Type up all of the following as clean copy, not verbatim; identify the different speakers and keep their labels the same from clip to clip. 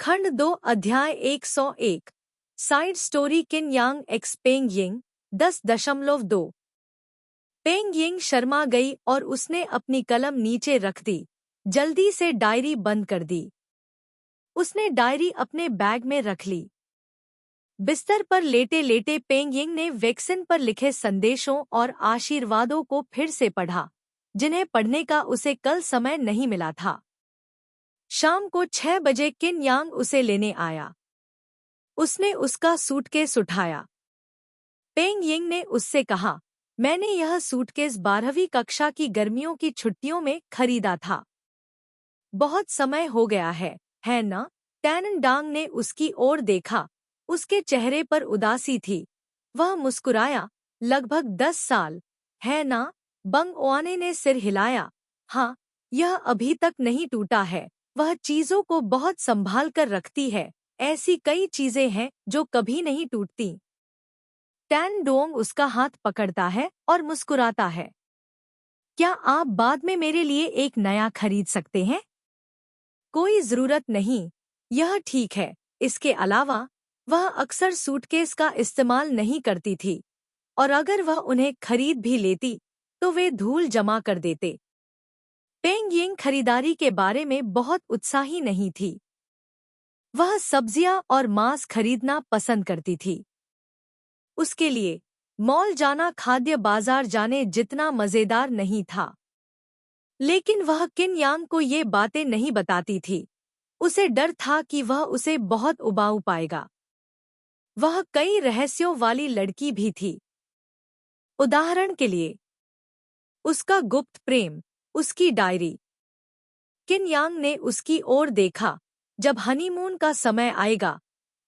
Speaker 1: खंड 2 अध्याय 101 side story किन यांग एक्स पेंग यिंग 10.2 पेंग यिंग शर्मा गई और उसने अपनी कलम नीचे रख दी। जल्दी से डायरी बंद कर दी। उसने डायरी अपने बैग में रख ली। बिस्तर पर लेटे लेटे पेंग यिंग ने वैक्सीन पर लिखे संदेशों और आशीर्वादों को फिर से पढ़ा, जिन्हें पढ़ने का उसे कल समय नहीं मिला था। शाम को 6 बजे किन यांग उसे लेने आया। उसने उसका सूटकेस उठाया। पेंग यिंग ने उससे कहा, मैंने यह सूटकेस 12वीं कक्षा की गर्मियों की छुट्टियों में खरीदा था। बहुत समय हो गया है ना? टैन डांग ने उसकी ओर देखा। उसके चेहरे पर उदासी थी। वह मुस्कुराया। लगभग 10 साल, है ना? बंग ओआने ने सिर हिलाया। हाँ, यह अभी तक नहीं टूटा है। वह चीजों को बहुत संभाल कर रखती है। ऐसी कई चीजें हैं जो कभी नहीं टूटती। टैन डोंग उसका हाथ पकड़ता है और मुस्कुराता है। क्या आप बाद में मेरे लिए एक नया खरीद सकते हैं? कोई जरूरत नहीं, यह ठीक है। इसके अलावा वह अक्सर सूटकेस का इस्तेमाल नहीं करती थी, और अगर वह उन्हें खरीद भी लेती तो वे धूल जमा कर देते। पेंग यिंग खरीदारी के बारे में बहुत उत्साही नहीं थी। वह सब्जियां और मांस खरीदना पसंद करती थी। उसके लिए मॉल जाना खाद्य बाजार जाने जितना मजेदार नहीं था। लेकिन वह किन यांग को ये बातें नहीं बताती थी। उसे डर था कि वह उसे बहुत उबाऊ पाएगा। वह कई रहस्यों वाली लड़की भी थी। उदाहरण के लिए, उसका गुप्त प्रेम, उसकी डायरी। किन यांग ने उसकी ओर देखा। जब हनीमून का समय आएगा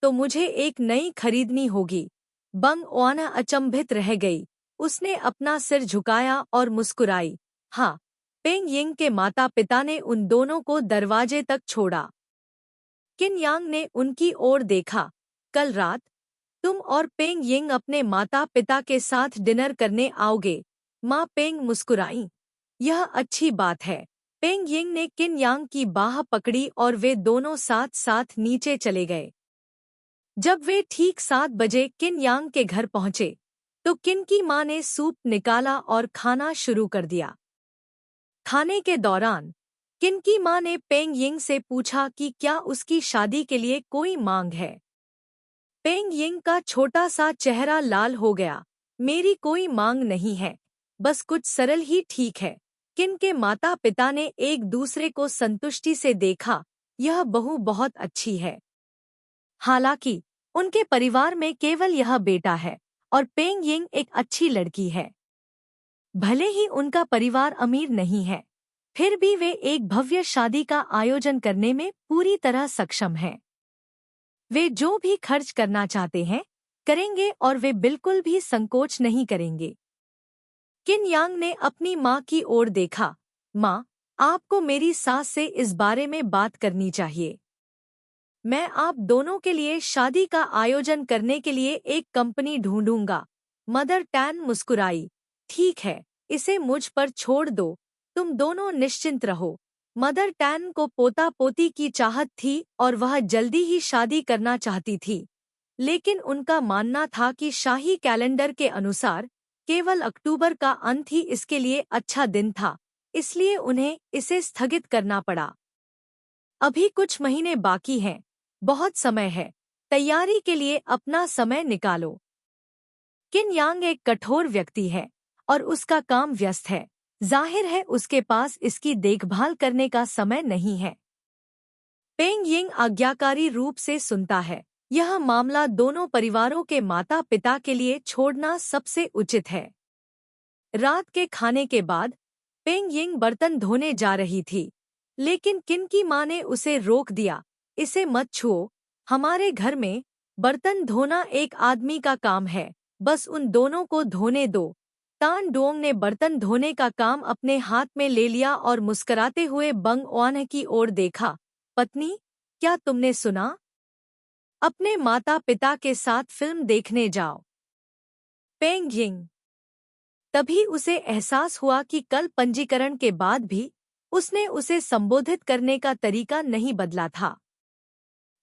Speaker 1: तो मुझे एक नई खरीदनी होगी। बंग ओआना अचंभित रह गई। उसने अपना सिर झुकाया और मुस्कुराई। हाँ। पेंग यिंग के माता पिता ने उन दोनों को दरवाजे तक छोड़ा। किन यांग ने उनकी ओर देखा। कल रात तुम और पेंग यिंग अपने माता पिता के साथ डिनर करने आओगे। माँ पेंग मुस्कुराई। यह अच्छी बात है। पेंग यिंग ने किन यांग की बाह पकड़ी और वे दोनों साथ साथ नीचे चले गए। जब वे ठीक 7 बजे किन यांग के घर पहुंचे तो किन की माँ ने सूप निकाला और खाना शुरू कर दिया। खाने के दौरान किन की माँ ने पेंग यिंग से पूछा कि क्या उसकी शादी के लिए कोई मांग है। पेंग यिंग का छोटा सा चेहरा लाल हो गया। मेरी कोई मांग नहीं है, बस कुछ सरल ही ठीक है। किन के माता पिता ने एक दूसरे को संतुष्टि से देखा। यह बहू बहुत अच्छी है। हालांकि उनके परिवार में केवल यह बेटा है और पेंग यिंग एक अच्छी लड़की है। भले ही उनका परिवार अमीर नहीं है, फिर भी वे एक भव्य शादी का आयोजन करने में पूरी तरह सक्षम हैं। वे जो भी खर्च करना चाहते हैं करेंगे और वे बिल्कुल भी संकोच नहीं करेंगे। किन यांग ने अपनी माँ की ओर देखा। माँ, आपको मेरी सास से इस बारे में बात करनी चाहिए। मैं आप दोनों के लिए शादी का आयोजन करने के लिए एक कंपनी ढूंढूंगा। मदर टैन मुस्कुराई। ठीक है, इसे मुझ पर छोड़ दो। तुम दोनों निश्चिंत रहो। मदर टैन को पोता पोती की चाहत थी और वह जल्दी ही शादी करना चाहती थी। लेकिन उनका मानना था कि शाही कैलेंडर के अनुसार केवल अक्टूबर का अंत ही इसके लिए अच्छा दिन था, इसलिए उन्हें इसे स्थगित करना पड़ा। अभी कुछ महीने बाकी हैं, बहुत समय है। तैयारी के लिए अपना समय निकालो। किन यांग एक कठोर व्यक्ति है और उसका काम व्यस्त है। जाहिर है उसके पास इसकी देखभाल करने का समय नहीं है। पेंग यिंग आज्ञाकारी रूप से सुनता है। यह मामला दोनों परिवारों के माता पिता के लिए छोड़ना सबसे उचित है। रात के खाने के बाद पेंग यिंग बर्तन धोने जा रही थी, लेकिन किन की माँ ने उसे रोक दिया। इसे मत छुओ। हमारे घर में बर्तन धोना एक आदमी का काम है, बस उन दोनों को धोने दो। तान डोंग ने बर्तन धोने का काम अपने हाथ में ले लिया और मुस्कुराते हुए बंग ओआन की ओर देखा। पत्नी, क्या तुमने सुना? अपने माता पिता के साथ फिल्म देखने जाओ। पेंग यिंग। तभी उसे एहसास हुआ कि कल पंजीकरण के बाद भी उसने उसे संबोधित करने का तरीका नहीं बदला था।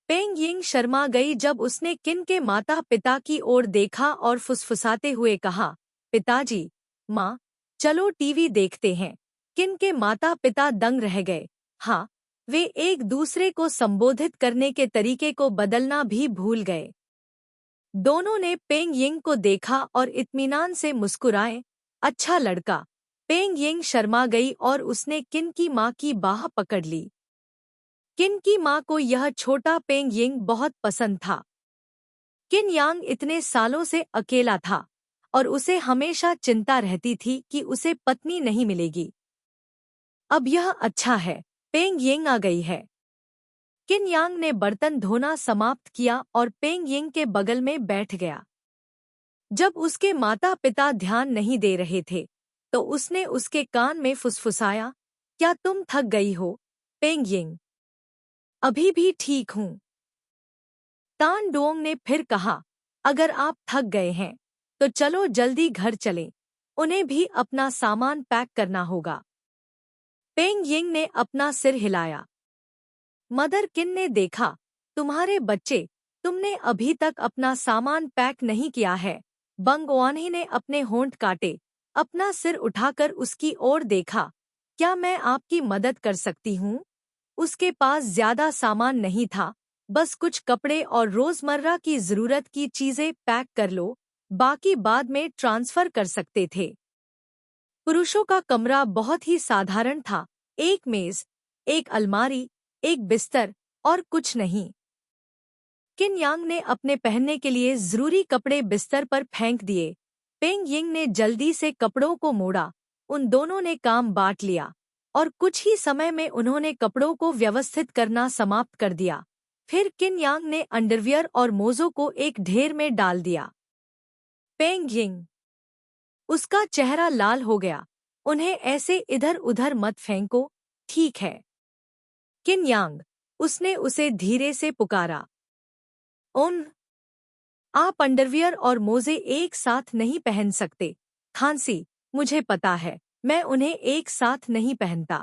Speaker 1: पेंग यिंग शर्मा गई जब उसने किन के माता पिता की ओर देखा और फुसफुसाते हुए कहा, पिताजी, माँ, चलो टीवी देखते हैं। किन के माता पिता दंग रह गए। हाँ, वे एक दूसरे को संबोधित करने के तरीके को बदलना भी भूल गए। दोनों ने पेंग यिंग को देखा और इत्मीनान से मुस्कुराए। अच्छा लड़का। पेंग यिंग शर्मा गई और उसने किन की माँ की बाह पकड़ ली। किन की माँ को यह छोटा पेंग यिंग बहुत पसंद था। किन यांग इतने सालों से अकेला था और उसे हमेशा चिंता रहती थी कि उसे पत्नी नहीं मिलेगी। अब यह अच्छा है, पेंग यिंग आ गई है। किन यांग ने बर्तन धोना समाप्त किया और पेंग यिंग के बगल में बैठ गया। जब उसके माता पिता ध्यान नहीं दे रहे थे तो उसने उसके कान में फुसफुसाया, क्या तुम थक गई हो, पेंग यिंग? अभी भी ठीक हूँ। तान डोंग ने फिर कहा, अगर आप थक गए हैं तो चलो जल्दी घर चलें, उन्हें भी अपना सामान पैक करना होगा। पेंग यिंग ने अपना सिर हिलाया। मदर किन ने देखा, तुम्हारे बच्चे, तुमने अभी तक अपना सामान पैक नहीं किया है। बंग ओआनही ने अपने होंठ काटे, अपना सिर उठाकर उसकी ओर देखा। क्या मैं आपकी मदद कर सकती हूँ? उसके पास ज्यादा सामान नहीं था, बस कुछ कपड़े और रोजमर्रा की जरूरत की चीजें पैक कर लो, बाकी बाद में ट्रांसफर कर सकते थे। पुरुषों का कमरा बहुत ही साधारण था, एक मेज, एक अलमारी, एक बिस्तर और कुछ नहीं। किन यांग ने अपने पहनने के लिए जरूरी कपड़े बिस्तर पर फेंक दिए। पेंग यिंग ने जल्दी से कपड़ों को मोड़ा। उन दोनों ने काम बांट लिया और कुछ ही समय में उन्होंने कपड़ों को व्यवस्थित करना समाप्त कर दिया। फिर किन यांग ने अंडरवियर और मोज़ों को एक ढेर में डाल दिया। पेंग यिंग, उसका चेहरा लाल हो गया। उन्हें ऐसे इधर उधर मत फेंको, ठीक है? किन यांग, उसने उसे धीरे से पुकारा। आप अंडरवियर और मोजे एक साथ नहीं पहन सकते। खांसी, मुझे पता है, मैं उन्हें एक साथ नहीं पहनता।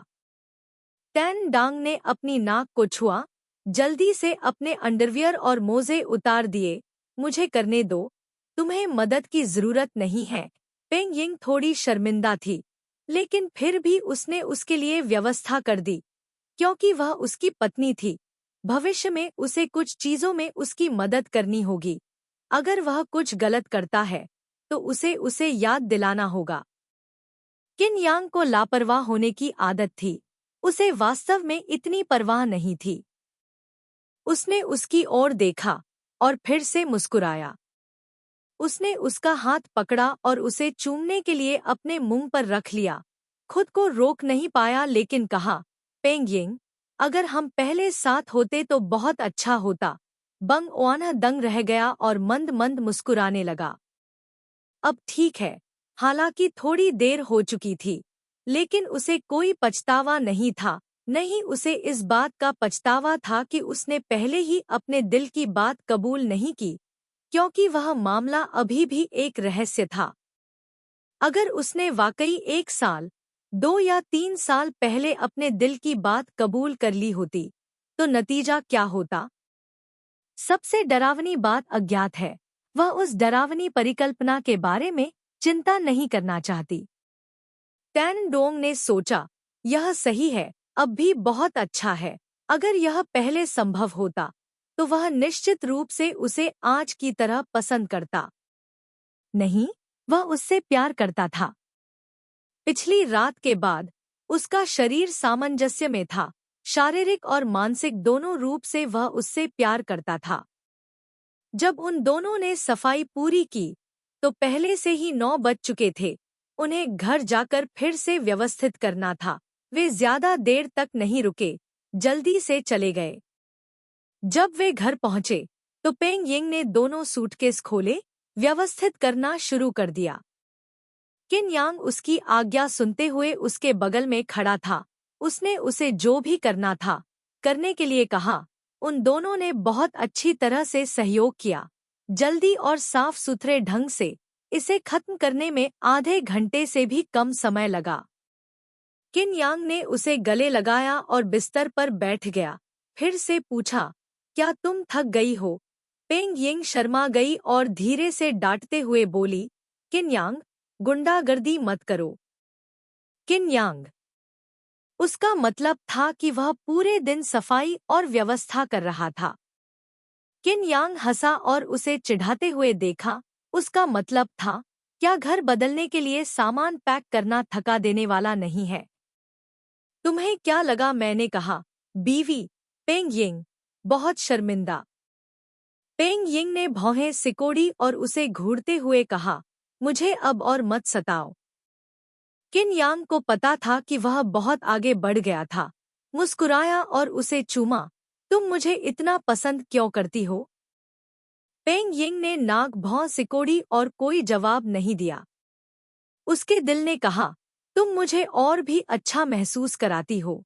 Speaker 1: टैन डांग ने अपनी नाक को छुआ, जल्दी से अपने अंडरवियर और मोजे उतार दिए। मुझे करने दो, तुम्हें मदद की जरूरत नहीं है। पेंग यिंग थोड़ी शर्मिंदा थी, लेकिन फिर भी उसने उसके लिए व्यवस्था कर दी, क्योंकि वह उसकी पत्नी थी। भविष्य में उसे कुछ चीजों में उसकी मदद करनी होगी। अगर वह कुछ गलत करता है तो उसे याद दिलाना होगा। किन यांग को लापरवाह होने की आदत थी, उसे वास्तव में इतनी परवाह नहीं थी। उसने उसकी ओर देखा और फिर से मुस्कुराया। उसने उसका हाथ पकड़ा और उसे चूमने के लिए अपने मुंह पर रख लिया। खुद को रोक नहीं पाया लेकिन कहा, पेंग यिंग, अगर हम पहले साथ होते तो बहुत अच्छा होता। बंग ओआनह दंग रह गया और मंद मंद मुस्कुराने लगा। अब ठीक है, हालांकि थोड़ी देर हो चुकी थी, लेकिन उसे कोई पछतावा नहीं था। नहीं, उसे इस बात का पछतावा था कि उसने पहले ही अपने दिल की बात कबूल नहीं की, क्योंकि वह मामला अभी भी एक रहस्य था। अगर उसने वाकई 1 साल, 2 या 3 साल पहले अपने दिल की बात कबूल कर ली होती, तो नतीजा क्या होता? सबसे डरावनी बात अज्ञात है। वह उस डरावनी परिकल्पना के बारे में चिंता नहीं करना चाहती। टैन डोंग ने सोचा, यह सही है, अब भी बहुत अच्छा है। अगर यह पहले संभव होता तो वह निश्चित रूप से उसे आज की तरह पसंद करता। नहीं, वह उससे प्यार करता था। पिछली रात के बाद उसका शरीर सामंजस्य में था। शारीरिक और मानसिक दोनों रूप से वह उससे प्यार करता था। जब उन दोनों ने सफाई पूरी की तो पहले से ही 9 बज चुके थे। उन्हें घर जाकर फिर से व्यवस्थित करना था। वे ज्यादा देर तक नहीं रुके, जल्दी से चले गए। जब वे घर पहुंचे तो पेंग यिंग ने दोनों सूटकेस खोले, व्यवस्थित करना शुरू कर दिया। किन यांग उसकी आज्ञा सुनते हुए उसके बगल में खड़ा था। उसने उसे जो भी करना था करने के लिए कहा। उन दोनों ने बहुत अच्छी तरह से सहयोग किया। जल्दी और साफ सुथरे ढंग से इसे खत्म करने में आधे घंटे से भी कम समय लगा। किन यांग ने उसे गले लगाया और बिस्तर पर बैठ गया। फिर से पूछा, क्या तुम थक गई हो? पेंग यिंग शर्मा गई और धीरे से डांटते हुए बोली, किन यांग, गुंडागर्दी मत करो। किन यांग। उसका मतलब था कि वह पूरे दिन सफाई और व्यवस्था कर रहा था। किन यांग हंसा और उसे चिढ़ाते हुए देखा। उसका मतलब था, क्या घर बदलने के लिए सामान पैक करना थका देने वाला नहीं है? तुम्हें क्या लगा मैंने कहा, बीवी? पेंग यिंग, बहुत शर्मिंदा। पेंग यिंग ने भौहें सिकोड़ी और उसे घूरते हुए कहा, मुझे अब और मत सताओ। किन यांग को पता था कि वह बहुत आगे बढ़ गया था। मुस्कुराया और उसे चूमा। तुम मुझे इतना पसंद क्यों करती हो? पेंग यिंग ने नाक भौं सिकोड़ी और कोई जवाब नहीं दिया। उसके दिल ने कहा, तुम मुझे और भी अच्छा महसूस कराती हो।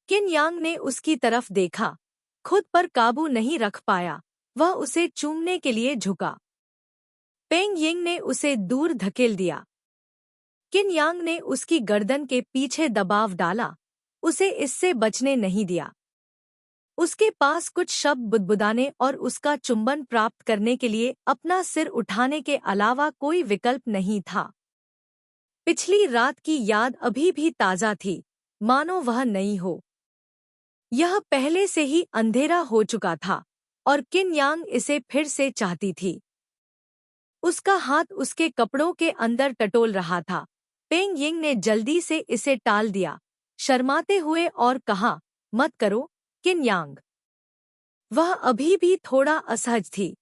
Speaker 1: किन यांग ने उसकी तरफ देखा, खुद पर काबू नहीं रख पाया। वह उसे चूमने के लिए झुका। पेंग यिंग ने उसे दूर धकेल दिया। किन यांग ने उसकी गर्दन के पीछे दबाव डाला, उसे इससे बचने नहीं दिया। उसके पास कुछ शब्द बुदबुदाने और उसका चुंबन प्राप्त करने के लिए अपना सिर उठाने के अलावा कोई विकल्प नहीं था। पिछली रात की याद अभी भी ताज़ा थी, मानो वह नई हो। यह पहले से ही अंधेरा हो चुका था और किन यांग इसे फिर से चाहती थी। उसका हाथ उसके कपड़ों के अंदर टटोल रहा था। पेंग यिंग ने जल्दी से इसे टाल दिया, शर्माते हुए, और कहा, मत करो, किन यांग। वह अभी भी थोड़ा असहज थी।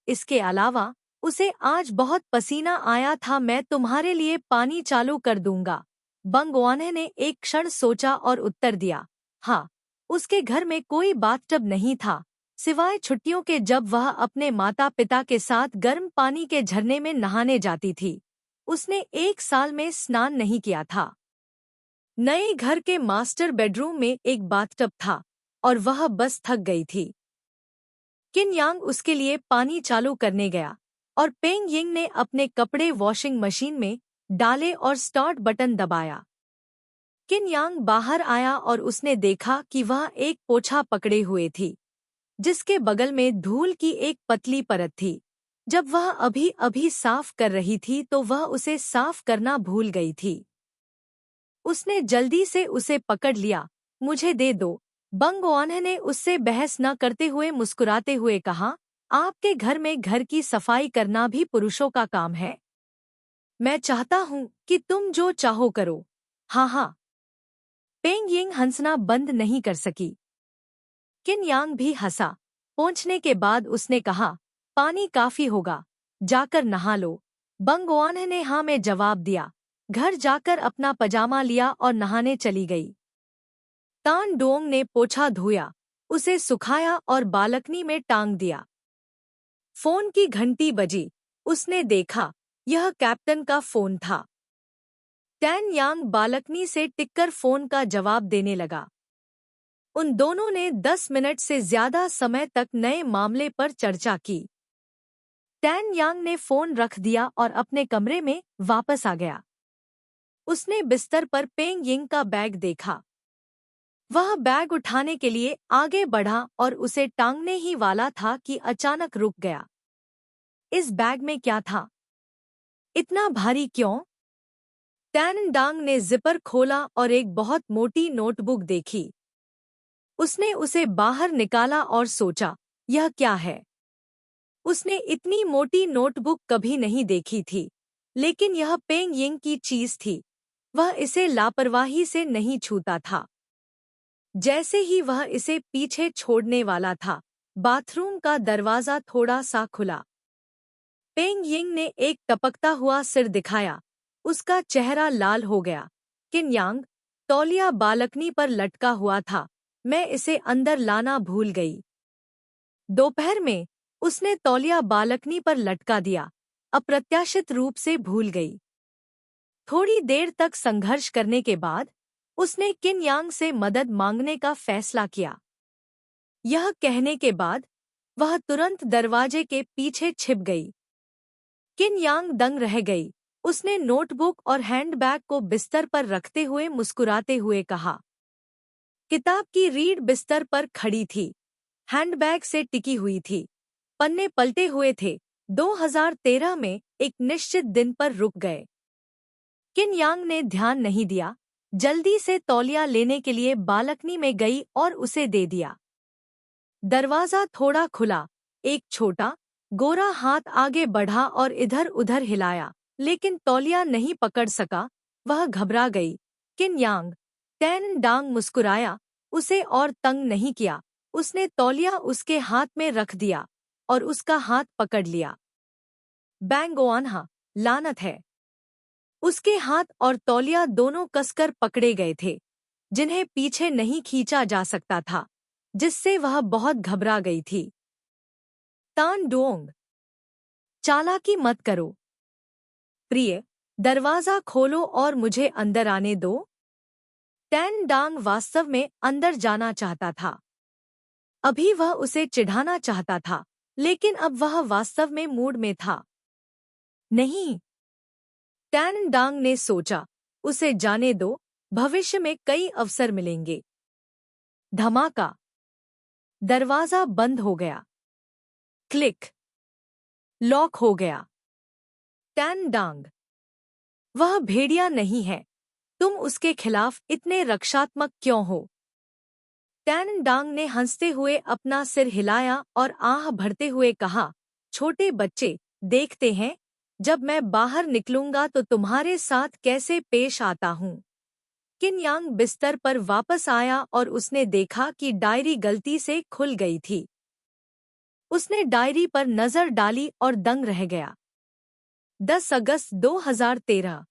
Speaker 1: इसके अलावा उसे आज बहुत पसीना आया था। मैं तुम्हारे लिए पानी चालू कर दूंगा। बंगवाने ने एक क्षण सोचा और उत्तर दिया, हाँ। उसके घर में कोई बाथटब नहीं था, सिवाय छुट्टियों के जब वह अपने माता पिता के साथ गर्म पानी के झरने में नहाने जाती थी। उसने 1 साल में स्नान नहीं किया था। नए घर के मास्टर बेडरूम में एक बाथटब था और वह बस थक गई थी। किन यांग उसके लिए पानी चालू करने गया और पेंग यिंग ने अपने कपड़े वॉशिंग मशीन में डाले और स्टार्ट बटन दबाया। किन यांग बाहर आया और उसने देखा कि वह एक पोछा पकड़े हुए थी, जिसके बगल में धूल की एक पतली परत थी। जब वह अभी अभी साफ कर रही थी तो वह उसे साफ करना भूल गई थी। उसने जल्दी से उसे पकड़ लिया। मुझे दे दो, बंगवान ने उससे बहस न करते हुए मुस्कुराते हुए कहा, आपके घर में घर की सफाई करना भी पुरुषों का काम है। मैं चाहता हूँ कि तुम जो चाहो करो। हाँ हाँ। पेंग यिंग हंसना बंद नहीं कर सकी। किन यांग भी हंसा। पहुंचने के बाद उसने कहा, पानी काफी होगा, जाकर नहा लो। बंगवान ने हाँ में जवाब दिया। घर जाकर अपना पजामा लिया और नहाने चली गई। तान डोंग ने पोछा धोया, उसे सुखाया और बालकनी में टांग दिया। फोन की घंटी बजी। उसने देखा, यह कैप्टन का फोन था। टैन यांग बालकनी से टिककर फोन का जवाब देने लगा। उन दोनों ने 10 मिनट से ज्यादा समय तक नए मामले पर चर्चा की। टैन यांग ने फोन रख दिया और अपने कमरे में वापस आ गया। उसने बिस्तर पर पेंग यिंग का बैग देखा। वह बैग उठाने के लिए आगे बढ़ा और उसे टांगने ही वाला था कि अचानक रुक गया। इस बैग में क्या था? इतना भारी क्यों? टैन डांग ने जिपर खोला और एक बहुत मोटी नोटबुक देखी। उसने उसे बाहर निकाला और सोचा, यह क्या है? उसने इतनी मोटी नोटबुक कभी नहीं देखी थी, लेकिन यह पेंग यिंग की चीज थी। वह इसे लापरवाही से नहीं छूता था। जैसे ही वह इसे पीछे छोड़ने वाला था, बाथरूम का दरवाजा थोड़ा सा खुला। पेंग यिंग ने एक टपकता हुआ सिर दिखाया। उसका चेहरा लाल हो गया। किन यांग, तौलिया बालकनी पर लटका हुआ था। मैं इसे अंदर लाना भूल गई। दोपहर में उसने तौलिया बालकनी पर लटका दिया। अप्रत्याशित रूप से भूल गई। थोड़ी देर तक संघर्ष करने के बाद उसने किन यांग से मदद मांगने का फैसला किया। यह कहने के बाद वह तुरंत दरवाजे के पीछे छिप गई। किन यांग दंग रह गई। उसने नोटबुक और हैंडबैग को बिस्तर पर रखते हुए मुस्कुराते हुए कहा। किताब की रीढ़ बिस्तर पर खड़ी थी। हैंडबैग से टिकी हुई थी। पन्ने पलटे हुए थे। 2013 में एक निश्चित दिन पर रुक गए। किन यांग ने ध्यान नहीं दिया, जल्दी से तौलिया लेने के लिए बालकनी में गई और उसे दे दिया। दरवाजा थोड़ा खुला। एक छोटा गोरा हाथ आगे बढ़ा और इधर-उधर हिलाया, लेकिन तौलिया नहीं पकड़ सका। वह घबरा गई। किन यांग। टैन डांग मुस्कुराया, उसे और तंग नहीं किया। उसने तौलिया उसके हाथ में रख दिया और उसका हाथ पकड़ लिया। बैंगोआन्हा, लानत है। उसके हाथ और तौलिया दोनों कसकर पकड़े गए थे, जिन्हें पीछे नहीं खींचा जा सकता था, जिससे वह बहुत घबरा गई थी। तान डोंग, चालाकी मत करो। प्रिय, दरवाजा खोलो और मुझे अंदर आने दो। टैन डांग वास्तव में अंदर जाना चाहता था। अभी वह उसे चिढ़ाना चाहता था, लेकिन अब वह वास्तव में मूड में था। नहीं, टैन डांग ने सोचा, उसे जाने दो, भविष्य में कई अवसर मिलेंगे। धमाका। दरवाजा बंद हो गया। क्लिक। लॉक हो गया। टैन डांग, वह भेड़िया नहीं है। तुम उसके खिलाफ इतने रक्षात्मक क्यों हो? टैन डांग ने हंसते हुए अपना सिर हिलाया और आह भरते हुए कहा, छोटे बच्चे, देखते हैं, जब मैं बाहर निकलूंगा तो तुम्हारे साथ कैसे पेश आता हूँ। किन यांग बिस्तर पर वापस आया और उसने देखा कि डायरी गलती से खुल गई थी। उसने डायरी पर नजर डाली और दंग रह गया। 10 अगस्त 2013।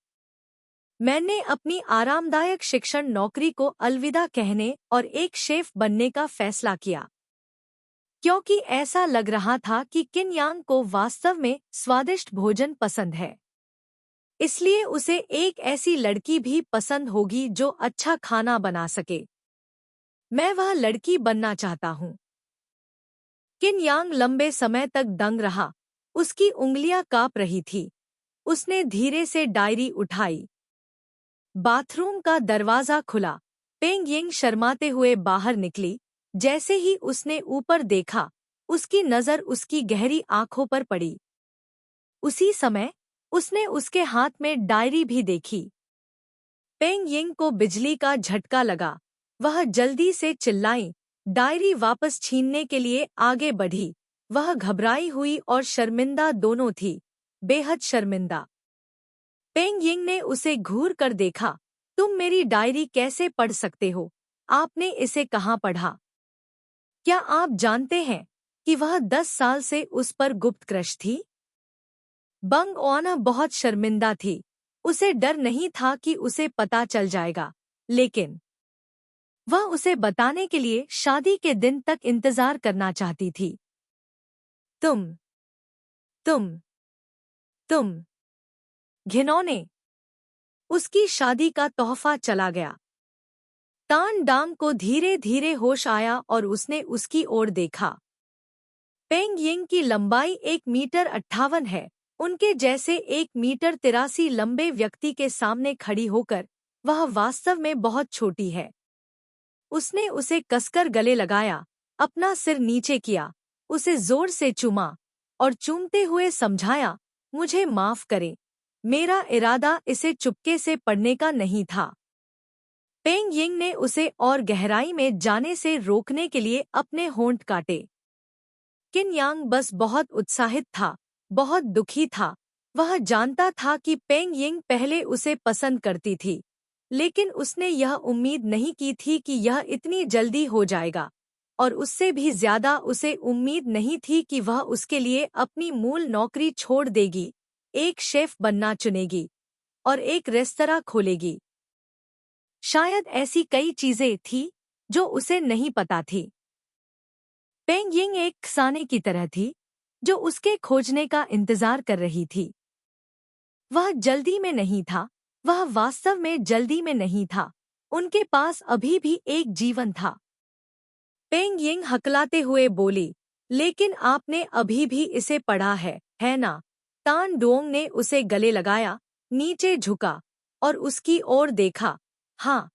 Speaker 1: मैंने अपनी आरामदायक शिक्षण नौकरी को अलविदा कहने और एक शेफ बनने का फैसला किया, क्योंकि ऐसा लग रहा था कि किन यांग को वास्तव में स्वादिष्ट भोजन पसंद है। इसलिए उसे एक ऐसी लड़की भी पसंद होगी जो अच्छा खाना बना सके। मैं वह लड़की बनना चाहता हूँ। किन यांग लंबे समय तक दंग रहा। उसकी उंगलियां कांप रही थी। उसने धीरे से डायरी उठाई। बाथरूम का दरवाजा खुला। पेंग यिंग शर्माते हुए बाहर निकली। जैसे ही उसने ऊपर देखा, उसकी नज़र उसकी गहरी आंखों पर पड़ी। उसी समय उसने उसके हाथ में डायरी भी देखी। पेंग यिंग को बिजली का झटका लगा। वह जल्दी से चिल्लाई, डायरी वापस छीनने के लिए आगे बढ़ी। वह घबराई हुई और शर्मिंदा दोनों थी, बेहद शर्मिंदा। पेंग यिंग ने उसे घूर कर देखा। तुम मेरी डायरी कैसे पढ़ सकते हो? आपने इसे कहाँ पढ़ा? क्या आप जानते हैं कि वह 10 साल से उस पर गुप्त क्रश थी? बंग ओना बहुत शर्मिंदा थी। उसे डर नहीं था कि उसे पता चल जाएगा, लेकिन वह उसे बताने के लिए शादी के दिन तक इंतजार करना चाहती थी। तुम तुम तुम घिनौने। उसकी शादी का तोहफा चला गया। तान डांग को धीरे धीरे होश आया और उसने उसकी ओर देखा। पेंग यिंग की लंबाई 1 मीटर 58 है। उनके जैसे 1 मीटर 83 लंबे व्यक्ति के सामने खड़ी होकर वह वास्तव में बहुत छोटी है। उसने उसे कसकर गले लगाया, अपना सिर नीचे किया, उसे जोर से चूमा और चूमते हुए समझाया, मुझे माफ करें, मेरा इरादा इसे चुपके से पढ़ने का नहीं था। पेंग यिंग ने उसे और गहराई में जाने से रोकने के लिए अपने होंठ काटे। किन यांग बस बहुत उत्साहित था, बहुत दुखी था। वह जानता था कि पेंग यिंग पहले उसे पसंद करती थी, लेकिन उसने यह उम्मीद नहीं की थी कि यह इतनी जल्दी हो जाएगा, और उससे भी ज्यादा उसे उम्मीद नहीं थी कि वह उसके लिए अपनी मूल नौकरी छोड़ देगी, एक शेफ बनना चुनेगी और एक रेस्तरां खोलेगी। शायद ऐसी कई चीजें थी जो उसे नहीं पता थी। पेंग यिंग एक खजाने की तरह थी जो उसके खोजने का इंतजार कर रही थी। वह जल्दी में नहीं था, वह वास्तव में जल्दी में नहीं था। उनके पास अभी भी एक जीवन था। पेंग यिंग हकलाते हुए बोली, लेकिन आपने अभी भी इसे पढ़ा है ना? तान डोंग ने उसे गले लगाया, नीचे झुका और उसकी ओर देखा। हाँ।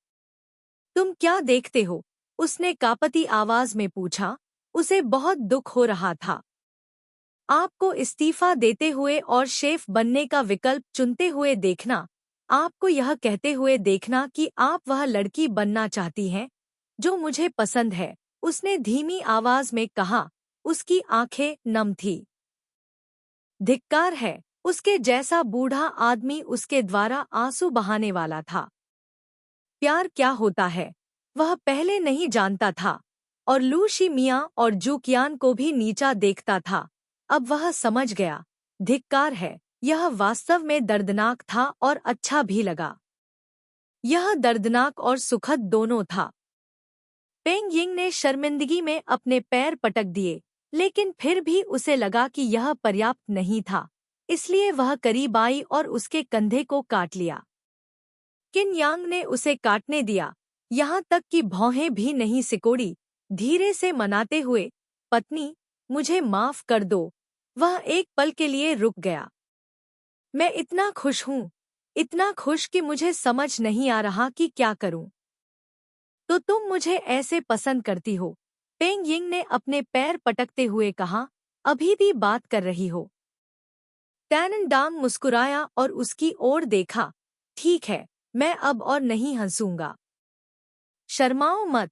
Speaker 1: तुम क्या देखते हो? उसने कांपती आवाज में पूछा। उसे बहुत दुख हो रहा था। आपको इस्तीफा देते हुए और शेफ बनने का विकल्प चुनते हुए देखना, आपको यह कहते हुए देखना कि आप वह लड़की बनना चाहती हैं जो मुझे पसंद है, उसने धीमी आवाज में कहा। उसकी आंखें नम थी। धिक्कार है, उसके जैसा बूढ़ा आदमी उसके द्वारा आंसू बहाने वाला था। प्यार क्या होता है वह पहले नहीं जानता था और लू शी मियां और जूकियान को भी नीचा देखता था। अब वह समझ गया। धिक्कार है, यह वास्तव में दर्दनाक था और अच्छा भी लगा। यह दर्दनाक और सुखद दोनों था। पेंग यिंग ने शर्मिंदगी में अपने पैर पटक दिए, लेकिन फिर भी उसे लगा कि यह पर्याप्त नहीं था, इसलिए वह करीब आई और उसके कंधे को काट लिया। किन यांग ने उसे काटने दिया, यहाँ तक कि भौहें भी नहीं सिकोड़ी, धीरे से मनाते हुए, पत्नी, मुझे माफ कर दो। वह एक पल के लिए रुक गया। मैं इतना खुश हूँ, इतना खुश कि मुझे समझ नहीं आ रहा कि क्या करूं। तो तुम मुझे ऐसे पसंद करती हो? पेंग यिंग ने अपने पैर पटकते हुए कहा, अभी भी बात कर रही हो? टैननडांग मुस्कुराया और उसकी ओर देखा। ठीक है, मैं अब और नहीं हंसूंगा। शर्माओ मत,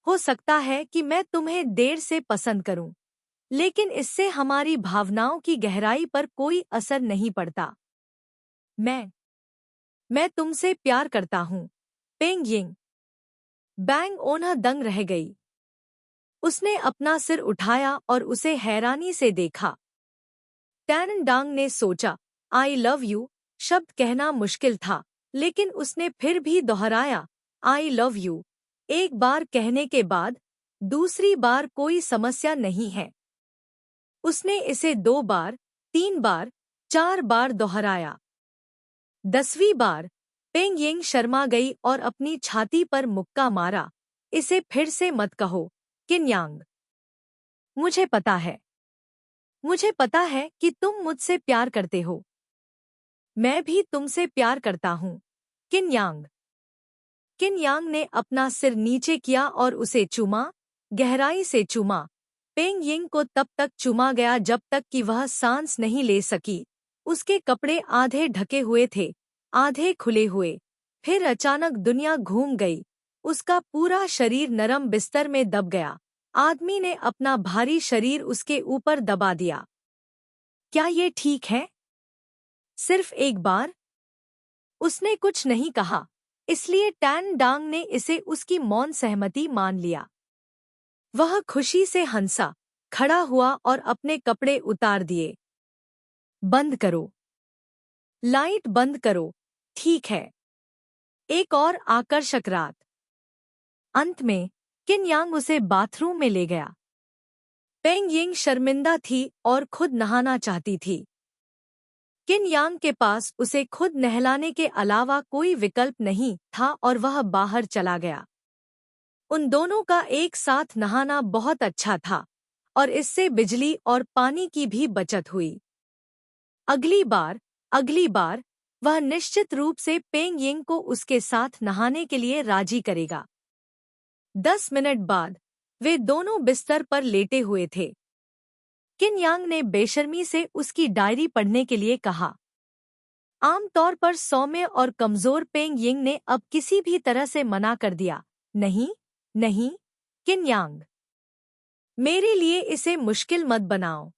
Speaker 1: हो सकता है कि मैं तुम्हें देर से पसंद करूं, लेकिन इससे हमारी भावनाओं की गहराई पर कोई असर नहीं पड़ता। मैं तुमसे प्यार करता हूं। पेंग यिंग। बैंग ओन्हा दंग रह गई। उसने अपना सिर उठाया और उसे हैरानी से देखा। टैननडांग ने सोचा, आई लव यू शब्द कहना मुश्किल था, लेकिन उसने फिर भी दोहराया, आई लव यू। एक बार कहने के बाद दूसरी बार कोई समस्या नहीं है। उसने इसे 2 बार, 3 बार, 4 बार दोहराया। 10वीं बार पेंग यिंग शर्मा गई और अपनी छाती पर मुक्का मारा। इसे फिर से मत कहो, किन यांग। मुझे पता है। मुझे पता है कि तुम मुझसे प्यार करते हो। मैं भी तुमसे प्यार करता हूँ, किन यांग। किन यांग ने अपना सिर नीचे किया और उसे चूमा, गहराई से चूमा। पेंग यिंग को तब तक चूमा गया जब तक कि वह सांस नहीं ले सकी। उसके कपड़े आधे ढके हुए थे, आधे खुले हुए। फिर अचानक दुनिया घूम गई। उसका पूरा शरीर नरम बिस्तर में दब गया। आदमी ने अपना भारी शरीर उसके ऊपर दबा दिया। क्या ये ठीक है? सिर्फ एक बार? उसने कुछ नहीं कहा, इसलिए टैन डांग ने इसे उसकी मौन सहमति मान लिया। वह खुशी से हंसा, खड़ा हुआ और अपने कपड़े उतार दिए। बंद करो। लाइट बंद करो। ठीक है। एक और आकर्षक रात। अंत में किन यांग उसे बाथरूम में ले गया। पेंग यिंग शर्मिंदा थी और खुद नहाना चाहती थी। किन यांग के पास उसे खुद नहलाने के अलावा कोई विकल्प नहीं था और वह बाहर चला गया। उन दोनों का एक साथ नहाना बहुत अच्छा था और इससे बिजली और पानी की भी बचत हुई। अगली बार वह निश्चित रूप से पेंग यिंग को उसके साथ नहाने के लिए राजी करेगा। 10 मिनट बाद वे दोनों बिस्तर पर लेटे हुए थे। किन यांग ने बेशर्मी से उसकी डायरी पढ़ने के लिए कहा। आमतौर पर सौम्य और कमजोर पेंग यिंग ने अब किसी भी तरह से मना कर दिया। नहीं, नहीं, किन यांग। मेरे लिए इसे मुश्किल मत बनाओ।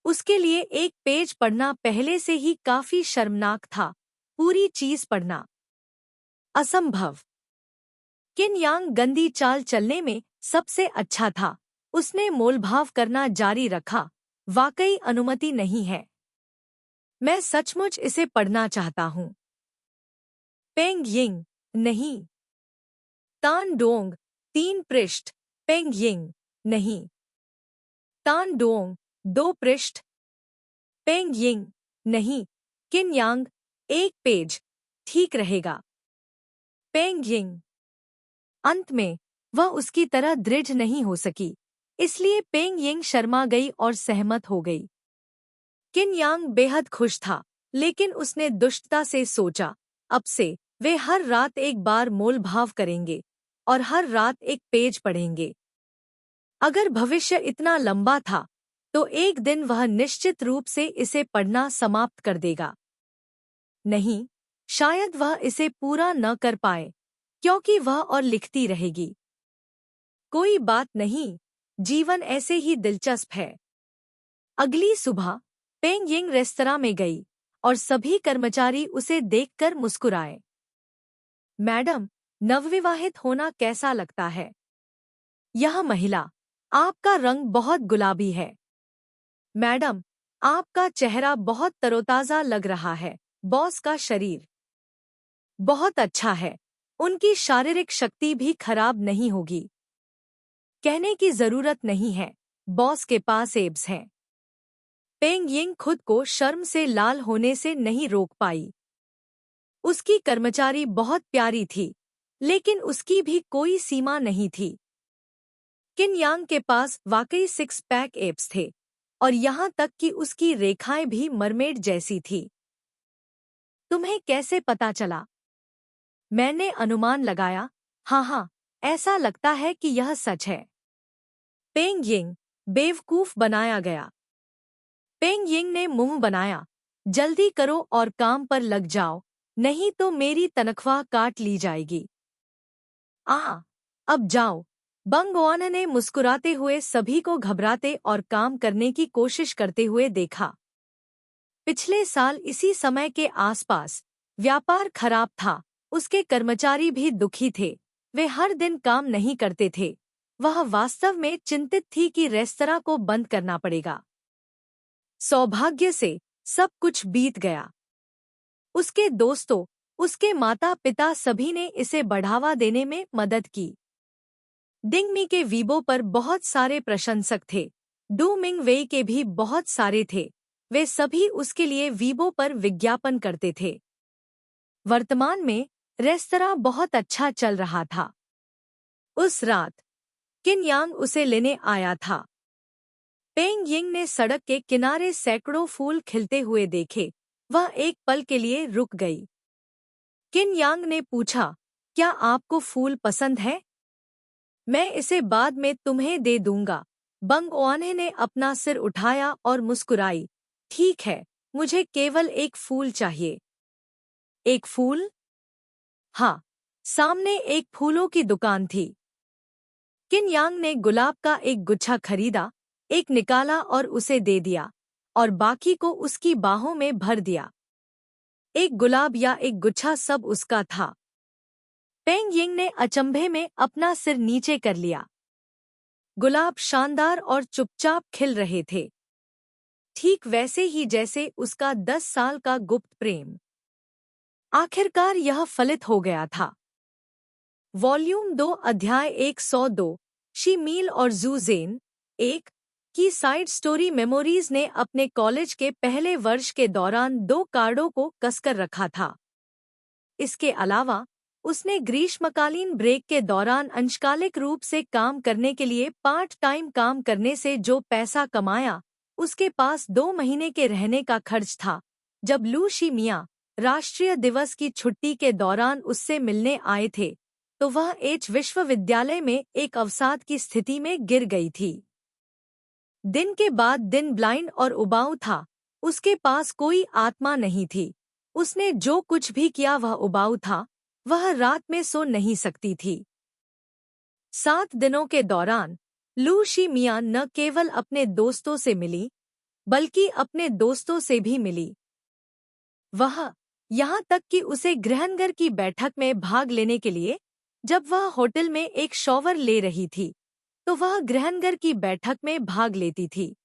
Speaker 1: उसके लिए एक पेज पढ़ना पहले से ही काफी शर्मनाक था, पूरी चीज पढ़ना असंभव। किन यांग गंदी चाल चलने में सबसे अच्छा था। उसने मोलभाव करना जारी रखा, वाकई अनुमति नहीं है। मैं सचमुच इसे पढ़ना चाहता हूँ। पेंग यिंग, नहीं। तान डोंग, 3 पृष्ठ। पेंग यिंग, नहीं। तान डोंग, 2 पृष्ठ। पेंग यिंग, नहीं। किन यांग, 1 पेज, ठीक रहेगा। पेंग यिंग। अंत में वह उसकी तरह दृढ़ नहीं हो सकी, इसलिए पेंग यिंग शर्मा गई और सहमत हो गई। किन यांग बेहद खुश था, लेकिन उसने दुष्टता से सोचा, अब से वे हर रात एक बार मोलभाव करेंगे और हर रात एक पेज पढ़ेंगे। अगर भविष्य इतना लंबा था तो एक दिन वह निश्चित रूप से इसे पढ़ना समाप्त कर देगा। नहीं, शायद वह इसे पूरा न कर पाए, क्योंकि वह और लिखती रहेगी। कोई बात नहीं, जीवन ऐसे ही दिलचस्प है। अगली सुबह पेंग यिंग रेस्तरां में गई और सभी कर्मचारी उसे देखकर मुस्कुराए। मैडम, नवविवाहित होना कैसा लगता है? यह महिला, आपका रंग बहुत गुलाबी है। मैडम, आपका चेहरा बहुत तरोताजा लग रहा है। बॉस का शरीर बहुत अच्छा है, उनकी शारीरिक शक्ति भी खराब नहीं होगी। कहने की जरूरत नहीं है, बॉस के पास एब्स हैं। पेंग यिंग खुद को शर्म से लाल होने से नहीं रोक पाई। उसकी कर्मचारी बहुत प्यारी थी, लेकिन उसकी भी कोई सीमा नहीं थी। किन यांग के पास वाकई सिक्स पैक एब्स थे, और यहाँ तक कि उसकी रेखाएं भी मरमेड जैसी थी। तुम्हें कैसे पता चला? मैंने अनुमान लगाया। हाँ, ऐसा लगता है कि यह सच है। पेंग यिंग, बेवकूफ बनाया गया। पेंग यिंग ने मुंह बनाया। जल्दी करो और काम पर लग जाओ, नहीं तो मेरी तनख्वाह काट ली जाएगी। अब जाओ। बंगवान ने मुस्कुराते हुए सभी को घबराते और काम करने की कोशिश करते हुए देखा। पिछले साल इसी समय के आसपास व्यापार खराब था, उसके कर्मचारी भी दुखी थे। वे हर दिन काम नहीं करते थे। वह वास्तव में चिंतित थी कि रेस्तरां को बंद करना पड़ेगा। सौभाग्य से सब कुछ बीत गया। उसके दोस्तों, उसके माता पिता सभी ने इसे बढ़ावा देने में मदद की। डिंगमी के वीबो पर बहुत सारे प्रशंसक थे। डू मिंग वेई के भी बहुत सारे थे। वे सभी उसके लिए वीबो पर विज्ञापन करते थे। वर्तमान में रेस्तरां बहुत अच्छा चल रहा था। उस रात किन यांग उसे लेने आया था। पेंग यिंग ने सड़क के किनारे सैकड़ों फूल खिलते हुए देखे। वह एक पल के लिए रुक गई। किन यांग ने पूछा, क्या आपको फूल पसंद है? मैं इसे बाद में तुम्हें दे दूंगा। बंगवाने ने अपना सिर उठाया और मुस्कुराई। ठीक है, मुझे केवल एक फूल चाहिए। एक फूल? हाँ, सामने एक फूलों की दुकान थी। किन यांग ने गुलाब का एक गुच्छा खरीदा, एक निकाला और उसे दे दिया, और बाकी को उसकी बाहों में भर दिया। एक गुलाब या एक गुच्छा सब उसका था। पेंग यिंग ने अचंभे में अपना सिर नीचे कर लिया। गुलाब शानदार और चुपचाप खिल रहे थे, ठीक वैसे ही जैसे उसका 10 साल का गुप्त प्रेम। आखिरकार यह फलित हो गया था। वॉल्यूम 2 अध्याय 102 शी मील और जू जेन 1 की साइड स्टोरी। मेमोरीज ने अपने कॉलेज के पहले वर्ष के दौरान 2 कार्डों को कसकर रखा था। इसके अलावा उसने ग्रीष्मकालीन ब्रेक के दौरान अंशकालिक रूप से काम करने के लिए पार्ट टाइम काम करने से जो पैसा कमाया, उसके पास 2 महीने के रहने का खर्च था। जब लू शी मियां राष्ट्रीय दिवस की छुट्टी के दौरान उससे मिलने आए थे, तो वह एच विश्वविद्यालय में एक अवसाद की स्थिति में गिर गई थी। दिन के बाद दिन ब्लाइंड और उबाऊ था। उसके पास कोई आत्मा नहीं थी। उसने जो कुछ भी किया वह उबाऊ था। वह रात में सो नहीं सकती थी। 7 दिनों के दौरान लू शी मियां न केवल अपने दोस्तों से मिली, बल्कि अपने दोस्तों से भी मिली। वह यहाँ तक कि उसे गृहनगर की बैठक में भाग लेने के लिए, जब वह होटल में एक शॉवर ले रही थी, तो वह गृहनगर की बैठक में भाग लेती थी।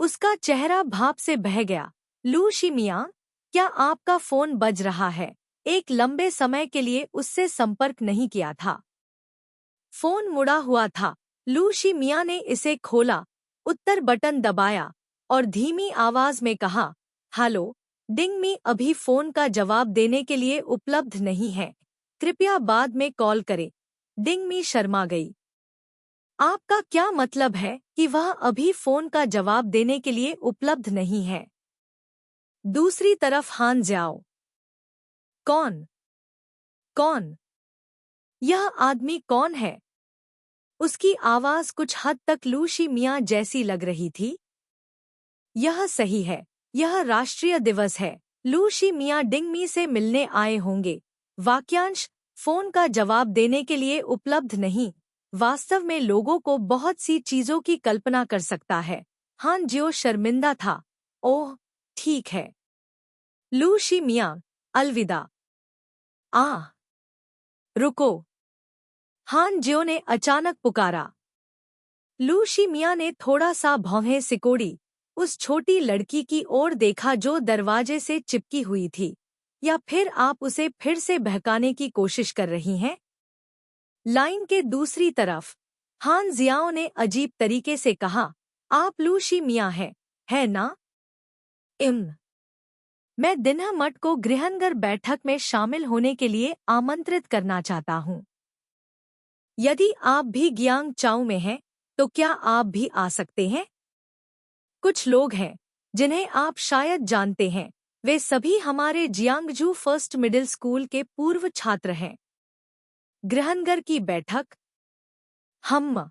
Speaker 1: उसका चेहरा भाप से बह गया। लू शी मियां, क्या आपका फोन बज रहा है? एक लंबे समय के लिए उससे संपर्क नहीं किया था। फोन मुड़ा हुआ था। लू शी मियां ने इसे खोला, उत्तर बटन दबाया और धीमी आवाज में कहा, हेलो, डिंगमी अभी फोन का जवाब देने के लिए उपलब्ध नहीं है, कृपया बाद में कॉल करें। डिंगमी शर्मा गई। आपका क्या मतलब है कि वह अभी फोन का जवाब देने के लिए उपलब्ध नहीं है? दूसरी तरफ हान जाओ। कौन? कौन? यह आदमी कौन है? उसकी आवाज कुछ हद तक लू शी मियाँ जैसी लग रही थी। यह सही है, यह राष्ट्रीय दिवस है। लू शी मियाँ डिंगमी से मिलने आए होंगे। वाक्यांश फोन का जवाब देने के लिए उपलब्ध नहीं, वास्तव में लोगों को बहुत सी चीजों की कल्पना कर सकता है। हान जियो शर्मिंदा था। ओह ठीक है। लू शी मियाँ अलविदा। रुको, हान जियो ने अचानक पुकारा। लू शी मियाँ ने थोड़ा सा भौहें सिकोड़ी, उस छोटी लड़की की ओर देखा जो दरवाजे से चिपकी हुई थी। या फिर आप उसे फिर से बहकाने की कोशिश कर रही हैं? लाइन के दूसरी तरफ हान जियाओ ने अजीब तरीके से कहा, आप लू शी मियाँ हैं, है ना? मैं दिनह मठ को गृहनगर बैठक में शामिल होने के लिए आमंत्रित करना चाहता हूँ। यदि आप भी गियांग चाउ में हैं, तो क्या आप भी आ सकते हैं? कुछ लोग हैं जिन्हें आप शायद जानते हैं, वे सभी हमारे जियांगजू फर्स्ट मिडिल स्कूल के पूर्व छात्र हैं। गृहनगर की बैठक? हम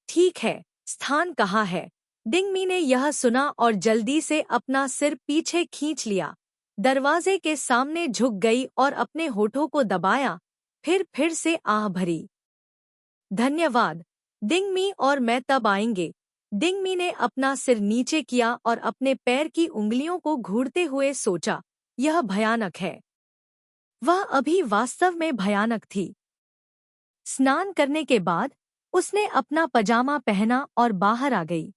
Speaker 1: ठीक है, स्थान कहाँ है? डिंगमी ने यह सुना और जल्दी से अपना सिर पीछे खींच लिया, दरवाजे के सामने झुक गई और अपने होठों को दबाया, फिर से आह भरी। धन्यवाद, डिंगमी और मैं तब आएंगे। डिंगमी ने अपना सिर नीचे किया और अपने पैर की उंगलियों को घूरते हुए सोचा, यह भयानक है। वह अभी वास्तव में भयानक थी। स्नान करने के बाद उसने अपना पजामा पहना और बाहर आ गई।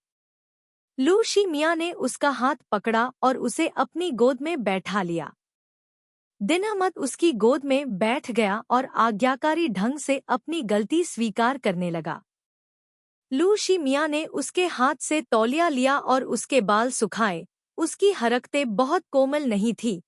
Speaker 1: लू शी मियाँ ने उसका हाथ पकड़ा और उसे अपनी गोद में बैठा लिया। दिनहमत उसकी गोद में बैठ गया और आज्ञाकारी ढंग से अपनी गलती स्वीकार करने लगा। लू शी मियाँ ने उसके हाथ से तौलिया लिया और उसके बाल सुखाए। उसकी हरकतें बहुत कोमल नहीं थी।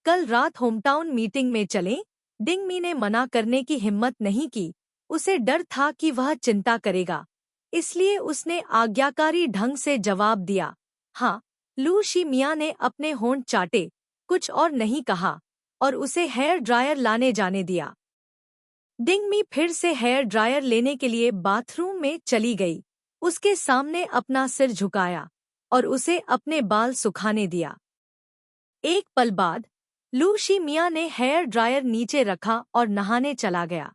Speaker 1: कल रात होमटाउन मीटिंग में चलें? डिंगमी ने मना करने की हिम्मत नहीं की। उसे डर था कि वह चिंता करेगा, इसलिए उसने आज्ञाकारी ढंग से जवाब दिया, हाँ। लू शी मियाँ ने अपने होंठ चाटे, कुछ और नहीं कहा, और उसे हेयर ड्रायर लाने जाने दिया। डिंगमी फिर से हेयर ड्रायर लेने के लिए बाथरूम में चली गई, उसके सामने अपना सिर झुकाया और उसे अपने बाल सुखाने दिया। एक पल बाद लू शी मियाँ ने हेयर ड्रायर नीचे रखा और नहाने चला गया।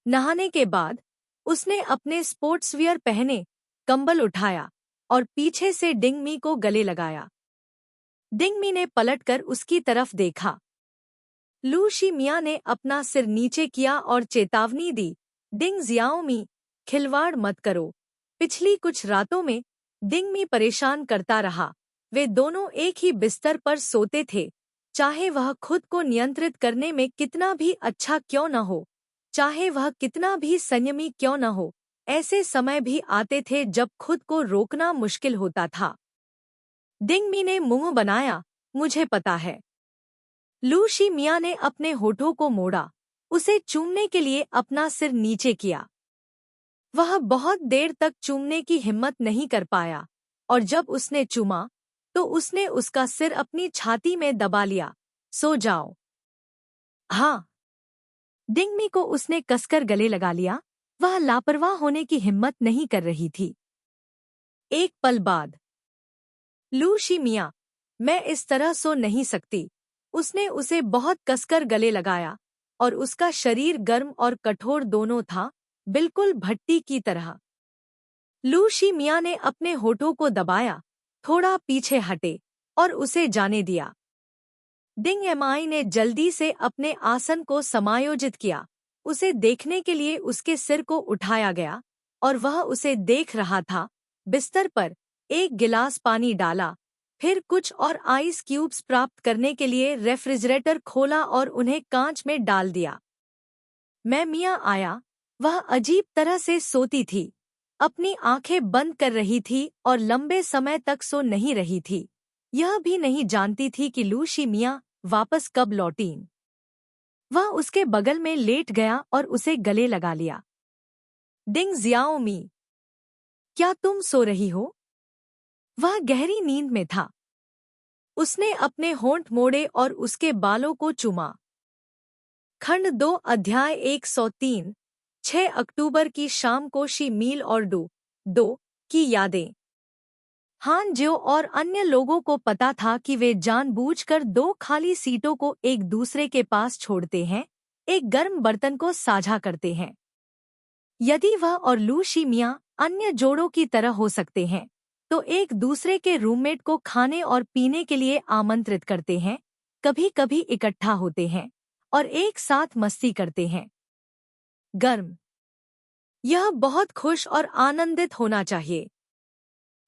Speaker 1: नहाने के बाद उसने अपने स्पोर्ट्सवियर पहने, कंबल उठाया और पीछे से डिंगमी को गले लगाया। डिंगमी ने पलटकर उसकी तरफ देखा। लू शी मियाँ ने अपना सिर नीचे किया और चेतावनी दी, डिंग जियाओमी, खिलवाड़ मत करो। पिछली कुछ रातों में डिंगमी परेशान करता रहा। वे दोनों एक ही बिस्तर पर सोते थे, चाहे वह खुद को नियंत्रित करने में कितना भी अच्छा क्यों न हो, चाहे वह कितना भी संयमी क्यों न हो। ऐसे समय भी आते थे जब खुद को रोकना मुश्किल होता था। डिंगमी ने मुंह बनाया, मुझे पता है। लू शी मियाँ ने अपने होठों को मोड़ा, उसे चूमने के लिए अपना सिर नीचे किया। वह बहुत देर तक चूमने की हिम्मत नहीं कर पाया, और जब उसने चूमा तो उसने उसका सिर अपनी छाती में दबा लिया। सो जाओ। हाँ। डिंगमी को उसने कसकर गले लगा लिया। वह लापरवाह होने की हिम्मत नहीं कर रही थी। एक पल बाद लू शी मियाँ, मैं इस तरह सो नहीं सकती। उसने उसे बहुत कसकर गले लगाया और उसका शरीर गर्म और कठोर दोनों था, बिल्कुल भट्टी की तरह। लू शी मियाँ ने अपने होठों को दबाया, थोड़ा पीछे हटे और उसे जाने दिया। डिंग एमआई ने जल्दी से अपने आसन को समायोजित किया। उसे देखने के लिए उसके सिर को उठाया गया और वह उसे देख रहा था। बिस्तर पर एक गिलास पानी डाला, फिर कुछ और आइस क्यूब्स प्राप्त करने के लिए रेफ्रिजरेटर खोला और उन्हें कांच में डाल दिया। मैं मियाँ आया। वह अजीब तरह से सोती थी, अपनी आंखें बंद कर रही थी और लंबे समय तक सो नहीं रही थी। यह भी नहीं जानती थी कि लू शी मियाँ वापस कब लौटीं। वह उसके बगल में लेट गया और उसे गले लगा लिया। डिंग जियाओमी, क्या तुम सो रही हो? वह गहरी नींद में था। उसने अपने होंठ मोड़े और उसके बालों को चूमा। खंड 2 अध्याय 103 6 अक्टूबर की शाम को शी मील और दो की यादें। हान जो और अन्य लोगों को पता था कि वे जानबूझकर 2 खाली सीटों को एक दूसरे के पास छोड़ते हैं, एक गर्म बर्तन को साझा करते हैं। यदि वह और लू शी मियां अन्य जोड़ों की तरह हो सकते हैं, तो एक दूसरे के रूममेट को खाने और पीने के लिए आमंत्रित करते हैं, कभी कभी इकट्ठा होते हैं और एक साथ मस्ती करते हैं। गर्म। यह बहुत खुश और आनंदित होना चाहिए।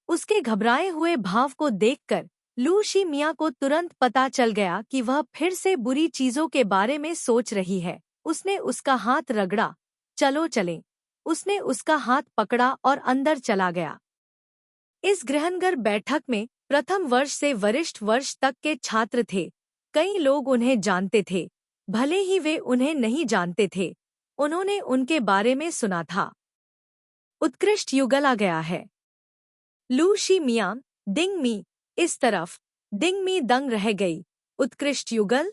Speaker 1: उसके घबराए हुए भाव को देखकर लू शी मियां को तुरंत पता चल गया कि वह फिर से बुरी चीजों के बारे में सोच रही है। उसने उसका हाथ रगड़ा। चलो चलें। उसने उसका हाथ पकड़ा और अंदर चला गया। इस गृहनगर बैठक में प्रथम वर्ष से वरिष्ठ वर्ष तक के छात्र थे। कई लोग उन्हें जानते थे, भले ही वे उन्हें नहीं जानते थे। उन्होंने उनके बारे में सुना था। उत्कृष्ट युगल आ गया है। लू शी मियां, डिंग मी, इस तरफ। डिंग मी दंग रह गई। उत्कृष्ट युगल?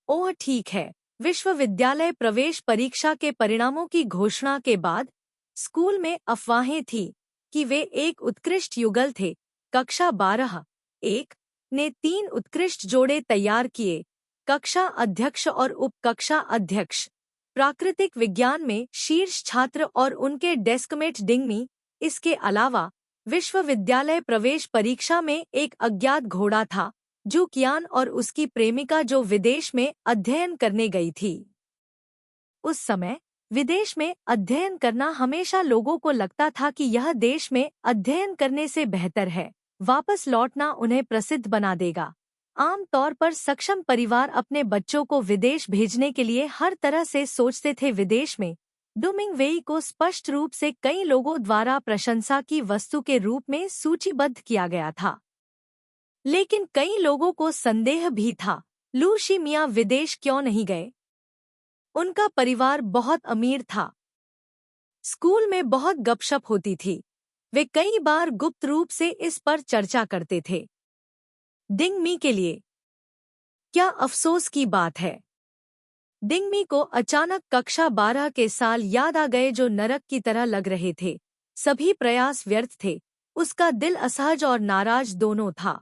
Speaker 1: ओह ठीक है। विश्वविद्यालय प्रवेश परीक्षा के परिणामों की घोषणा के बाद स्कूल में अफवाहें थी कि वे एक उत्कृष्ट युगल थे। कक्षा 12 एक ने 3 उत्कृष्ट जोड़े तैयार किए। कक्षा अध्यक्ष और उप कक्षा अध्यक्ष। प्राकृतिक विज्ञान में शीर्ष छात्र और उनके डेस्कमेट डिंगमी। इसके अलावा विश्वविद्यालय प्रवेश परीक्षा में एक अज्ञात घोड़ा था, जू कियान, और उसकी प्रेमिका जो विदेश में अध्ययन करने गई थी। उस समय विदेश में अध्ययन करना हमेशा लोगों को लगता था कि यह देश में अध्ययन करने से बेहतर है। वापस लौटना उन्हें प्रसिद्ध बना देगा। आम तौर पर सक्षम परिवार अपने बच्चों को विदेश भेजने के लिए हर तरह से सोचते थे। विदेश में डुमिंगवेई को स्पष्ट रूप से कई लोगों द्वारा प्रशंसा की वस्तु के रूप में सूचीबद्ध किया गया था। लेकिन कई लोगों को संदेह भी था, लू शी मियां विदेश क्यों नहीं गए? उनका परिवार बहुत अमीर था। स्कूल में बहुत गपशप होती थी। वे कई बार गुप्त रूप से इस पर चर्चा करते थे। डिंग मी के लिए क्या अफसोस की बात है। डिंग मी को अचानक कक्षा 12 के साल याद आ गए जो नरक की तरह लग रहे थे। सभी प्रयास व्यर्थ थे। उसका दिल असहज और नाराज दोनों था।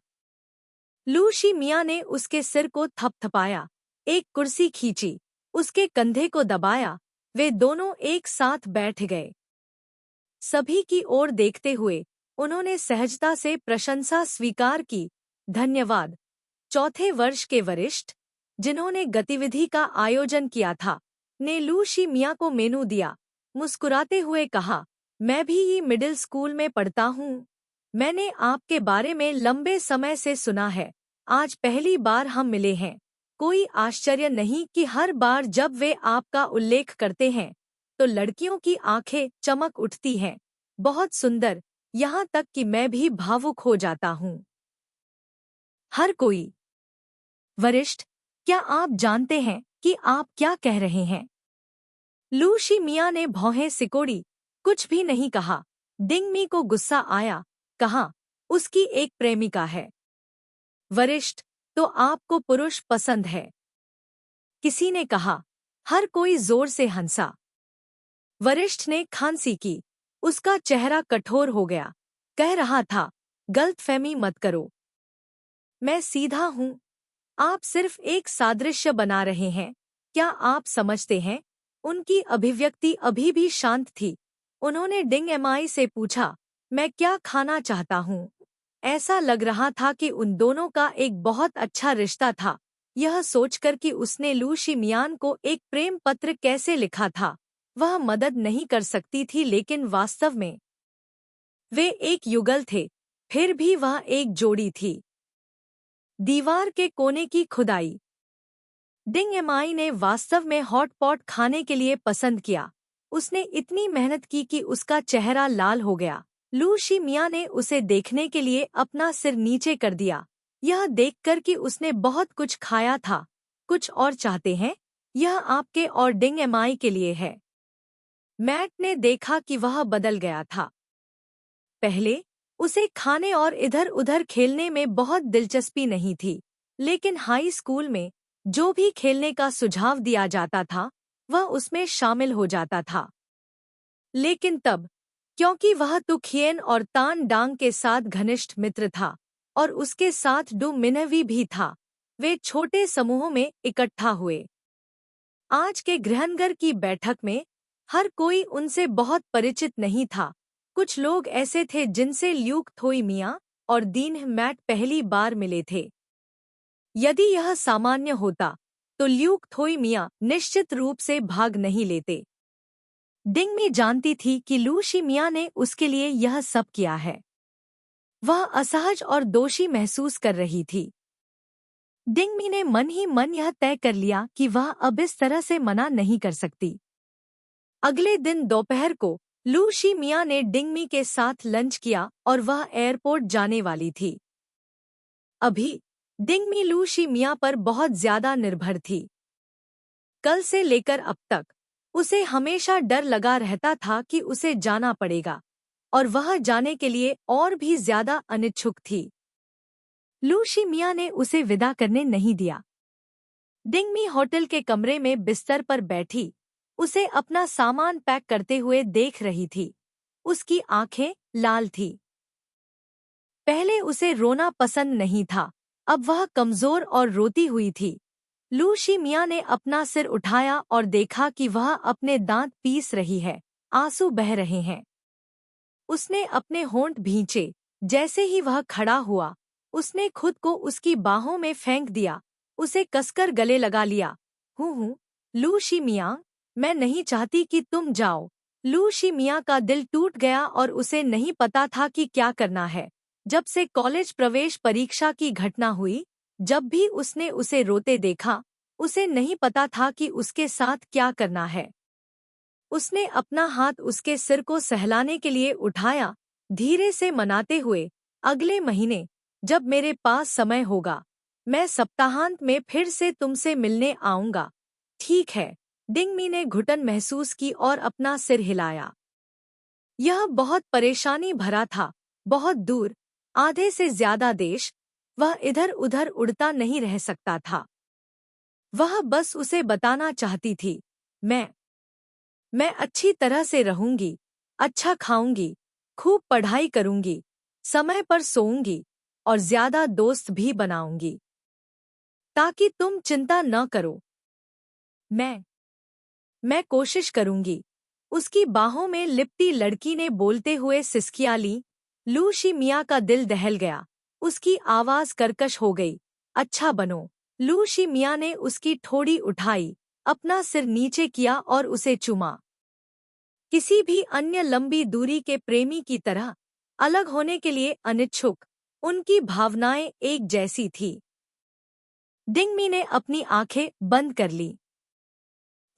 Speaker 1: लू शी मियां ने उसके सिर को थपथपाया, एक कुर्सी खींची, उसके कंधे को दबाया। वे दोनों एक साथ बैठ गए। सभी की ओर देखते हुए उन्होंने सहजता से प्रशंसा स्वीकार की। धन्यवाद। चौथे वर्ष के वरिष्ठ, जिन्होंने गतिविधि का आयोजन किया था, ने लू शी मियां को मेनू दिया। मुस्कुराते हुए कहा, मैं भी ये मिडिल स्कूल में पढ़ता हूँ। मैंने आपके बारे में लंबे समय से सुना है। आज पहली बार हम मिले हैं। कोई आश्चर्य नहीं कि हर बार जब वे आपका उल्लेख करते हैं तो लड़कियों की आंखें चमक उठती हैं। बहुत सुंदर, यहाँ तक कि मैं भी भावुक हो जाता हूँ। हर कोई। वरिष्ठ, क्या आप जानते हैं कि आप क्या कह रहे हैं? लू शी मियां ने भौहें सिकोड़ी। कुछ भी नहीं कहा। डिंग मी को गुस्सा आया। कहा, उसकी एक प्रेमिका है। वरिष्ठ, तो आपको पुरुष पसंद है? किसी ने कहा। हर कोई जोर से हंसा। वरिष्ठ ने खांसी की। उसका चेहरा कठोर हो गया। कह रहा था, गलतफहमी मत करो। मैं सीधा हूँ। आप सिर्फ एक सादृश्य बना रहे हैं। क्या आप समझते हैं? उनकी अभिव्यक्ति अभी भी शांत थी। उन्होंने डिंग एमआई से पूछा, मैं क्या खाना चाहता हूँ? ऐसा लग रहा था कि उन दोनों का एक बहुत अच्छा रिश्ता था। यह सोचकर कि उसने लू शी मियान को एक प्रेम पत्र कैसे लिखा था, वह मदद नहीं कर सकती थी, लेकिन वास्तव में वे एक युगल थे। फिर भी वह एक जोड़ी थी। दीवार के कोने की खुदाई। डिंग एमआई ने वास्तव में हॉट पॉट खाने के लिए पसंद किया। उसने इतनी मेहनत की कि उसका चेहरा लाल हो गया। लू शी मियां ने उसे देखने के लिए अपना सिर नीचे कर दिया, यह देखकर कि उसने बहुत कुछ खाया था। कुछ और चाहते हैं? यह आपके और डिंग एमआई के लिए है। मैट ने देखा कि वह बदल गया था। पहले उसे खाने और इधर-उधर खेलने में बहुत दिलचस्पी नहीं थी, लेकिन हाई स्कूल में जो भी खेलने का सुझाव दिया जाता था, वह उसमें शामिल हो जाता था। लेकिन तब, क्योंकि वह तुखियन और तान डांग के साथ घनिष्ठ मित्र था और उसके साथ डू मिनहवी भी था, वे छोटे समूहों में इकट्ठा हुए। आज के गृहनगर की बैठक में हर कोई उनसे बहुत परिचित नहीं था। कुछ लोग ऐसे थे जिनसे ल्यूक थोई मियाँ और दीन मैट पहली बार मिले थे। यदि यह सामान्य होता तो ल्यूक थोई मियाँ निश्चित रूप से भाग नहीं लेते। डिंगमी जानती थी कि लू शी मियाँ ने उसके लिए यह सब किया है। वह असहज और दोषी महसूस कर रही थी। डिंगमी ने मन ही मन यह तय कर लिया कि वह अब इस तरह से मना नहीं कर सकती। अगले दिन दोपहर को लू शी मियाँ ने डिंगमी के साथ लंच किया और वह एयरपोर्ट जाने वाली थी। अभी डिंगमी लू शी मियाँ पर बहुत ज्यादा निर्भर थी। कल से लेकर अब तक उसे हमेशा डर लगा रहता था कि उसे जाना पड़ेगा, और वह जाने के लिए और भी ज्यादा अनिच्छुक थी। लू शी मियाँ ने उसे विदा करने नहीं दिया। डिंगमी होटल के कमरे में बिस्तर पर बैठी उसे अपना सामान पैक करते हुए देख रही थी। उसकी आंखें लाल थीं। पहले उसे रोना पसंद नहीं था, अब वह कमजोर और रोती हुई थी। लू शी मियाँ ने अपना सिर उठाया और देखा कि वह अपने दांत पीस रही है, आंसू बह रहे हैं। उसने अपने होंठ भींचे। जैसे ही वह खड़ा हुआ, उसने खुद को उसकी बाहों में फेंक दिया, उसे कसकर गले लगा लिया। हूँ, लू शी मियाँ, मैं नहीं चाहती कि तुम जाओ। लू शी मियाँ का दिल टूट गया और उसे नहीं पता था कि क्या करना है। जब से कॉलेज प्रवेश परीक्षा की घटना हुई, जब भी उसने उसे रोते देखा, उसे नहीं पता था कि उसके साथ क्या करना है। उसने अपना हाथ उसके सिर को सहलाने के लिए उठाया, धीरे से मनाते हुए, अगले महीने जब मेरे पास समय होगा, मैं सप्ताहांत में फिर से तुमसे मिलने आऊंगा। ठीक है। डिंगमी ने घुटन महसूस की और अपना सिर हिलाया। यह बहुत परेशानी भरा था, बहुत दूर, आधे से ज्यादा देश। वह इधर उधर उड़ता नहीं रह सकता था। वह बस उसे बताना चाहती थी, मैं अच्छी तरह से रहूंगी, अच्छा खाऊंगी, खूब पढ़ाई करूंगी, समय पर सोऊंगी और ज्यादा दोस्त भी बनाऊंगी, ताकि तुम चिंता न करो। मैं कोशिश करूंगी। उसकी बाहों में लिपटी लड़की ने बोलते हुए सिसकियां ली। लू शी मियाँ का दिल दहल गया। उसकी आवाज कर्कश हो गई। अच्छा बनो। लू शी मियाँ ने उसकी ठोड़ी उठाई, अपना सिर नीचे किया और उसे चूमा। किसी भी अन्य लंबी दूरी के प्रेमी की तरह अलग होने के लिए अनिच्छुक, उनकी भावनाएं एक जैसी थी। डिंगमी ने अपनी आंखें बंद कर ली।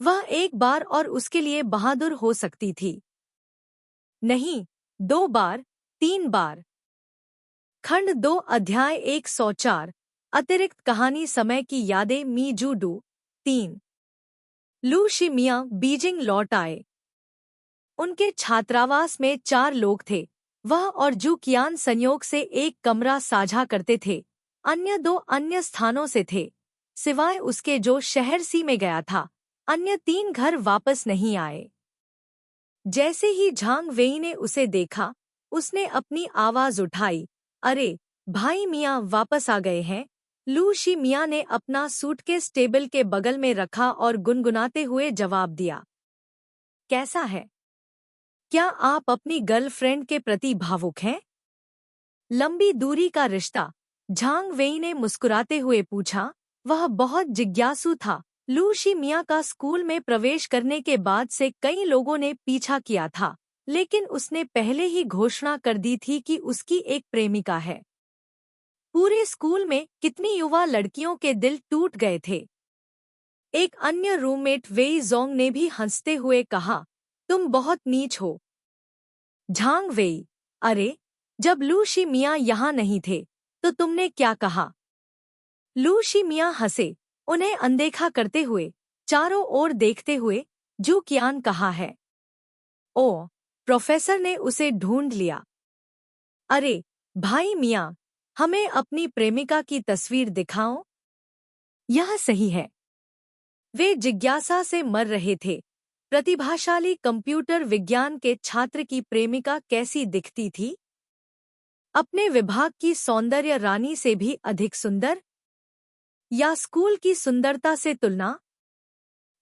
Speaker 1: वह एक बार और उसके लिए बहादुर हो सकती थी। नहीं, 2 बार, 3 बार। खंड 2 अध्याय 104 अतिरिक्त कहानी समय की यादें मी जू डू 3। लू शी मियाँ बीजिंग लौट आए। उनके छात्रावास में 4 लोग थे। वह और जू कियान संयोग से एक कमरा साझा करते थे, अन्य 2 अन्य स्थानों से थे। सिवाय उसके जो शहर सी में गया था, अन्य 3 घर वापस नहीं आए। जैसे ही झांग वेई ने उसे देखा, उसने अपनी आवाज उठाई, अरे, भाई मियाँ वापस आ गए हैं। लू शी मियाँ ने अपना सूटकेस टेबल के बगल में रखा और गुनगुनाते हुए जवाब दिया, कैसा है? क्या आप अपनी गर्लफ्रेंड के प्रति भावुक हैं? लंबी दूरी का रिश्ता, झांग वेई ने मुस्कुराते हुए पूछा। वह बहुत जिज्ञासु था। लू शी मियाँ का स्कूल में प्रवेश करने के बाद से कई लोगों ने पीछा किया था, लेकिन उसने पहले ही घोषणा कर दी थी कि उसकी एक प्रेमिका है। पूरे स्कूल में कितनी युवा लड़कियों के दिल टूट गए थे। एक अन्य रूममेट वेई जोंग ने भी हंसते हुए कहा, तुम बहुत नीच हो। झांग वेई, अरे, जब लू शी मियाँ यहाँ नहीं थे, तो तुमने क्या कहा? लू शी मियाँ हंसे, उन्हें अनदेखा करते हुए, चारों ओर देखते हुए। जू कियान कहा है। ओ, प्रोफेसर ने उसे ढूंढ लिया। अरे, भाई मियाँ, हमें अपनी प्रेमिका की तस्वीर दिखाओ। यह सही है। वे जिज्ञासा से मर रहे थे। प्रतिभाशाली कंप्यूटर विज्ञान के छात्र की प्रेमिका कैसी दिखती थी? अपने विभाग की सौंदर्य रानी से भी अधिक सुंदर, या स्कूल की सुंदरता से तुलना?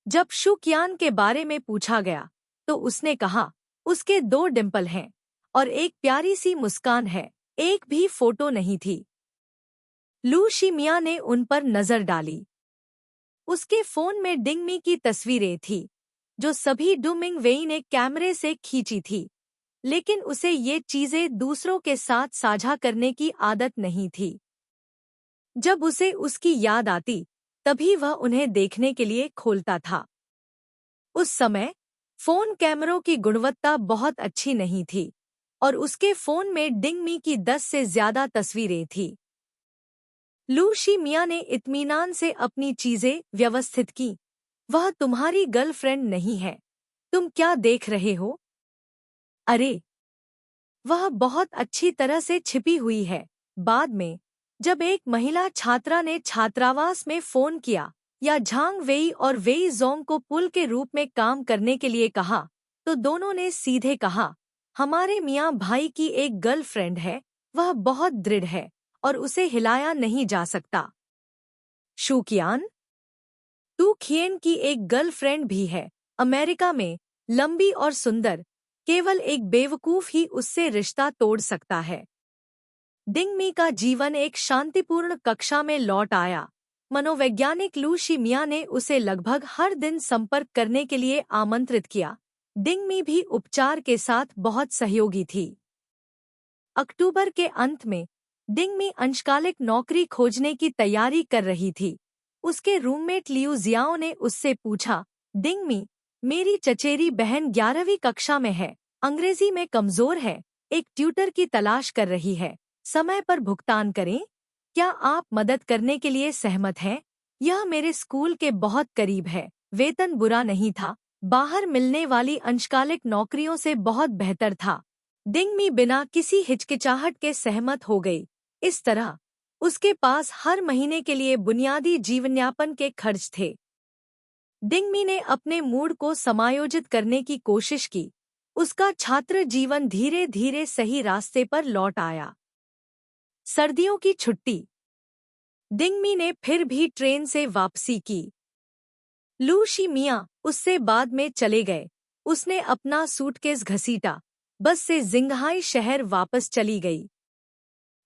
Speaker 1: जब शुक्यान के बारे में पूछा गया तो उसने कहा, उसके 2 डिंपल हैं और एक प्यारी सी मुस्कान है, एक भी फोटो नहीं थी। लू शिमिया ने उन पर नजर डाली। उसके फोन में डिंगमी की तस्वीरें थी, जो सभी डू मिंग वेई ने कैमरे से खींची थी, लेकिन उसे ये चीजें दूसरों के साथ साझा करने की आदत नहीं थी। जब उसे उसकी याद आती, तभी वह उन्हें देखने के लिए खोलता था। उस समय फोन कैमरों की गुणवत्ता बहुत अच्छी नहीं थी और उसके फोन में डिंगमी की 10 से ज्यादा तस्वीरें थी। लू शिमिया ने इत्मीनान से अपनी चीजें व्यवस्थित की। वह तुम्हारी गर्लफ्रेंड नहीं है। तुम क्या देख रहे हो? अरे, वह बहुत अच्छी तरह से छिपी हुई है। बाद में जब एक महिला छात्रा ने छात्रावास में फोन किया या झांग वेई और वेई जोंग को पुल के रूप में काम करने के लिए कहा, तो दोनों ने सीधे कहा, हमारे मियाँ भाई की एक गर्लफ्रेंड है, वह बहुत दृढ़ है और उसे हिलाया नहीं जा सकता। शुकियान, तू खिएन की एक गर्लफ्रेंड भी है, अमेरिका में, लंबी और सुंदर, केवल एक बेवकूफ ही उससे रिश्ता तोड़ सकता है। डिंगमी का जीवन एक शांतिपूर्ण कक्षा में लौट आया। मनोवैज्ञानिक लू शिमिया ने उसे लगभग हर दिन संपर्क करने के लिए आमंत्रित किया। डिंगमी भी उपचार के साथ बहुत सहयोगी थी। अक्टूबर के अंत में डिंगमी अंशकालिक नौकरी खोजने की तैयारी कर रही थी। उसके रूममेट लियू जियाओ ने उससे पूछा, डिंगमी, मेरी चचेरी बहन 11वीं कक्षा में है, अंग्रेजी में कमजोर है, एक ट्यूटर की तलाश कर रही है, समय पर भुगतान करें? क्या आप मदद करने के लिए सहमत हैं? यह मेरे स्कूल के बहुत करीब है, वेतन बुरा नहीं था, बाहर मिलने वाली अंशकालिक नौकरियों से बहुत बेहतर था। डिंगमी बिना किसी हिचकिचाहट के सहमत हो गई। इस तरह उसके पास हर महीने के लिए बुनियादी जीवनयापन के खर्च थे। डिंगमी ने अपने मूड को समायोजित करने की कोशिश की। उसका छात्र जीवन धीरे धीरे सही रास्ते पर लौट आया। सर्दियों की छुट्टी। डिंगमी ने फिर भी ट्रेन से वापसी की। लू शिमिया उससे बाद में चले गए। उसने अपना सूटकेस घसीटा, बस से जिंगहाई शहर वापस चली गई।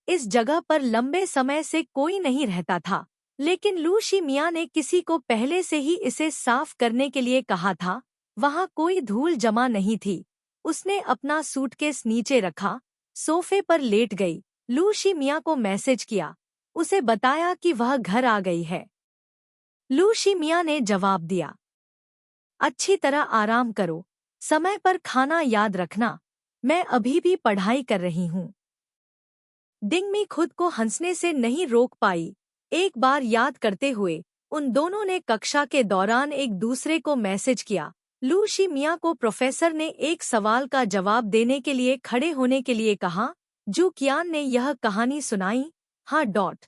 Speaker 1: इस जगह पर लंबे समय से कोई नहीं रहता था, लेकिन लू शिमिया ने किसी को पहले से ही इसे साफ करने के लिए कहा था। वहां कोई धूल जमा नहीं थी। उसने अपना सूटकेस नीचे रखा, सोफे पर लेट गई। लू शिमिया को मैसेज किया, उसे बताया कि वह घर आ गई है। लू शिमिया ने जवाब दिया, अच्छी तरह आराम करो, समय पर खाना याद रखना, मैं अभी भी पढ़ाई कर रही हूँ। डिंगमी खुद को हंसने से नहीं रोक पाई। एक बार याद करते हुए उन दोनों ने कक्षा के दौरान एक दूसरे को मैसेज किया। लू शिमिया को प्रोफेसर ने एक सवाल का जवाब देने के लिए खड़े होने के लिए कहा। जू कियान ने यह कहानी सुनाई। हाँ डॉट।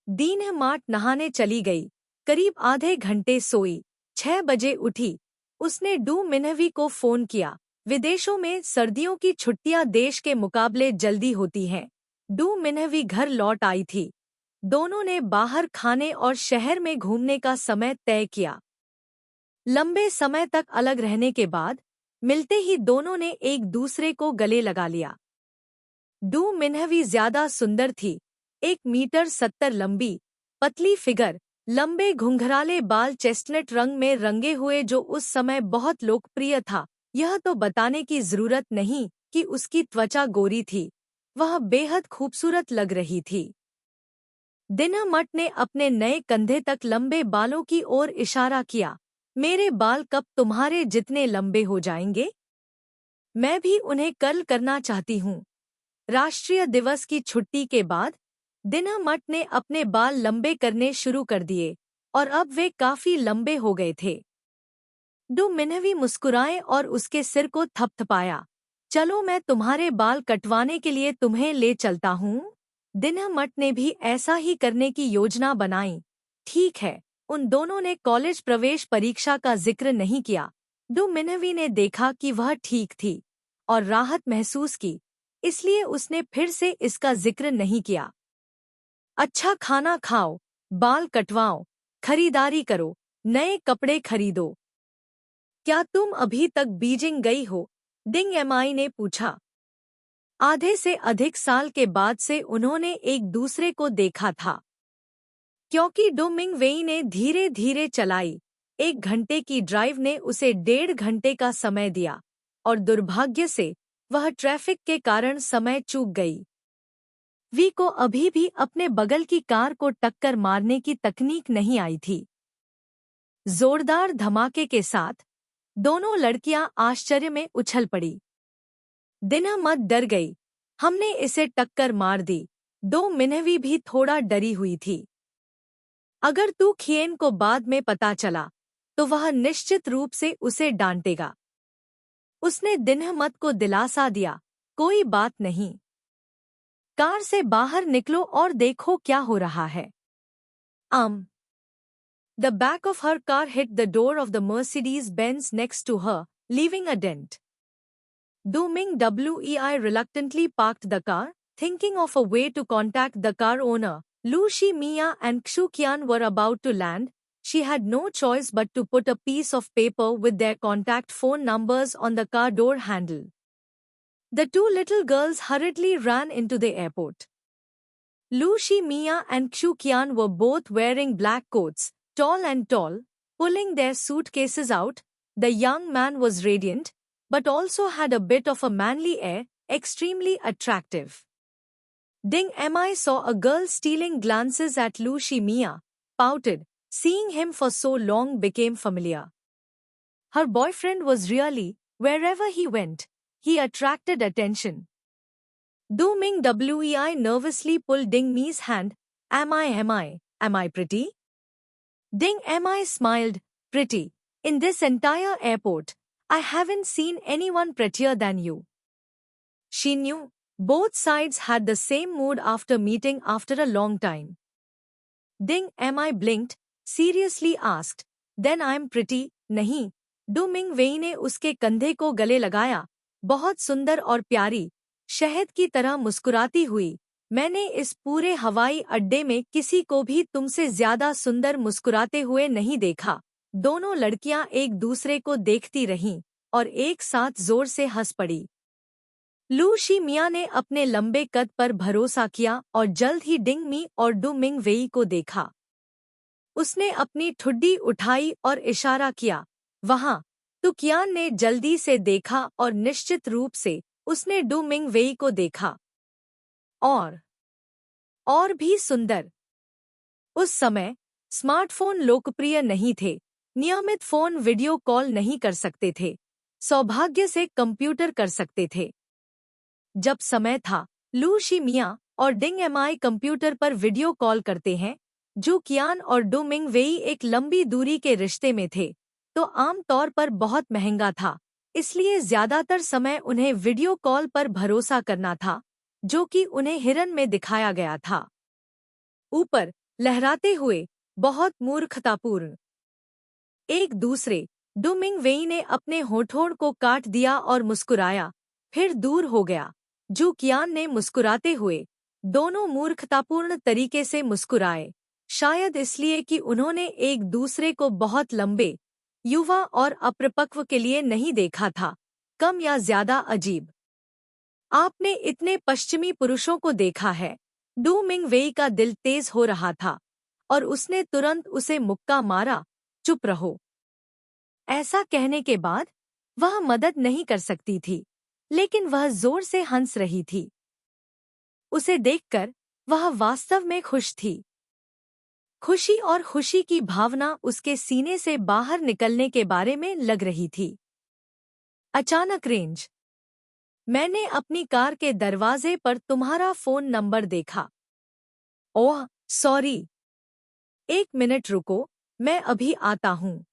Speaker 1: दीन मार्ट नहाने चली गई, करीब आधे घंटे सोई, 6 बजे उठी। उसने डू मिन्हवी को फोन किया। विदेशों में सर्दियों की छुट्टियां देश के मुकाबले जल्दी होती हैं। डू मिन्हवी घर लौट आई थी। दोनों ने बाहर खाने और शहर में घूमने का समय तय किया। लंबे समय तक अलग रहने के बाद मिलते ही दोनों ने एक दूसरे को गले लगा लिया। डू मिन्हवी ज्यादा सुंदर थी, 1 मीटर 70 लंबी, पतली फिगर, लंबे घुंघराले बाल, चेस्टनट रंग में रंगे हुए, जो उस समय बहुत लोकप्रिय था। यह तो बताने की जरूरत नहीं कि उसकी त्वचा गोरी थी, वह बेहद खूबसूरत लग रही थी। दिनमट ने अपने नए कंधे तक लंबे बालों की ओर इशारा किया। मेरे बाल कब तुम्हारे जितने लंबे हो जाएंगे? मैं भी उन्हें कर्ल करना चाहती हूँ। राष्ट्रीय दिवस की छुट्टी के बाद दिनमट ने अपने बाल लंबे करने शुरू कर दिए और अब वे काफी लंबे हो गए थे। डू मिन्हवी मुस्कुराए और उसके सिर को थपथपाया। चलो मैं तुम्हारे बाल कटवाने के लिए तुम्हें ले चलता हूँ। दिनमट ने भी ऐसा ही करने की योजना बनाई। ठीक है, उन दोनों ने कॉलेज प्रवेश परीक्षा का जिक्र नहीं किया। डू मिनहवी ने देखा कि वह ठीक थी और राहत महसूस की, इसलिए उसने फिर से इसका जिक्र नहीं किया। अच्छा खाना खाओ, बाल कटवाओ, खरीदारी करो, नए कपड़े खरीदो। क्या तुम अभी तक बीजिंग गई हो? डिंग एमआई ने पूछा। आधे से अधिक साल के बाद से उन्होंने एक दूसरे को देखा था। क्योंकि डू मिंगवेई ने धीरे धीरे चलाई, 1 घंटे की ड्राइव ने उसे 1.5 घंटे का समय दिया, और दुर्भाग्य से वह ट्रैफिक के कारण समय चूक गई। वी को अभी भी अपने बगल की कार को टक्कर मारने की तकनीक नहीं आई थी। जोरदार धमाके के साथ दोनों लड़कियां आश्चर्य में उछल पड़ी। दिना मत डर गई, हमने इसे टक्कर मार दी। डू मिनहवी भी थोड़ा डरी हुई थी। अगर तू खिएन को बाद में पता चला तो वह निश्चित रूप से उसे डांटेगा। उसने दिनहमत को दिलासा दिया, कोई बात नहीं। कार से बाहर निकलो और देखो क्या हो रहा है। The back of her car hit the door of the Mercedes-Benz next to her, leaving a dent. Du Ming-Wei reluctantly parked the car, thinking of a way to contact the car owner. Lu Shimia and Xu Qian were about to land. She had no choice but to put a piece of paper with their contact phone numbers on the car door handle. The two little girls hurriedly ran into the airport. Lu Shimia and Xu Qian were both wearing black coats, tall and tall, pulling their suitcases out. The young man was radiant, but also had a bit of a manly air, extremely attractive. Ding Mi saw a girl stealing glances at Lu Shimia, pouted. Seeing him for so long became familiar. Her boyfriend was really, wherever he went, he attracted attention. Du Ming-Wei nervously pulled Ding Mi's hand. Am I pretty? Ding Mi smiled. Pretty. In this entire airport, I haven't seen anyone prettier than you. She knew both sides had the same mood after meeting after a long time. Ding Mi blinked, seriously asked, Then I'm pretty, नहीं? Do मिंगवेई ने उसके कंधे को गले लगाया, बहुत सुंदर और प्यारी, शहद की तरह मुस्कुराती हुई। मैंने इस पूरे हवाई अड्डे में किसी को भी तुमसे ज्यादा सुंदर मुस्कुराते हुए नहीं देखा। दोनों लड़कियां एक दूसरे को देखती रहीं और एक साथ जोर से हंस पड़ी। लू शी-मिया ने अपने लंबे कद पर भरोसा किया और जल्द ही डिंग मी और डू मिंगवेई को देखा। उसने अपनी ठुड्डी उठाई और इशारा किया, वहां। तो कियान ने जल्दी से देखा और निश्चित रूप से उसने डू मिंगवेई को देखा। और भी सुंदर। उस समय स्मार्टफोन लोकप्रिय नहीं थे, नियमित फोन वीडियो कॉल नहीं कर सकते थे, सौभाग्य से कंप्यूटर कर सकते थे। जब समय था, लू शी-मिया और डिंग Mi कंप्यूटर पर वीडियो कॉल करते हैं। जो कियान और डू मिंगवेई एक लंबी दूरी के रिश्ते में थे, तो आम तौर पर बहुत महंगा था, इसलिए ज्यादातर समय उन्हें वीडियो कॉल पर भरोसा करना था, जो कि उन्हें हिरन में दिखाया गया था। ऊपर लहराते हुए, बहुत मूर्खतापूर्ण। एक दूसरे, डू मिंगवेई ने अपने होठों को काट दिया और मुस्कुराया, फिर दूर हो गया। जो कियान ने मुस्कुराते हुए, दोनों मूर्खतापूर्ण तरीके से मुस्कुराए, शायद इसलिए कि उन्होंने एक दूसरे को बहुत लंबे, युवा और अपरिपक्व के लिए नहीं देखा था, कम या ज्यादा अजीब। आपने इतने पश्चिमी पुरुषों को देखा है? डू मिंगवेई का दिल तेज हो रहा था और उसने तुरंत उसे मुक्का मारा, चुप रहो। ऐसा कहने के बाद वह मदद नहीं कर सकती थी, लेकिन वह जोर से हंस रही थी। उसे देखकर वह वास्तव में खुश थी। खुशी और खुशी की भावना उसके सीने से बाहर निकलने के बारे में लग रही थी। अचानक रेंज। मैंने अपनी कार के दरवाजे पर तुम्हारा फोन नंबर देखा। ओह, सॉरी। 1 मिनट रुको, मैं अभी आता हूँ।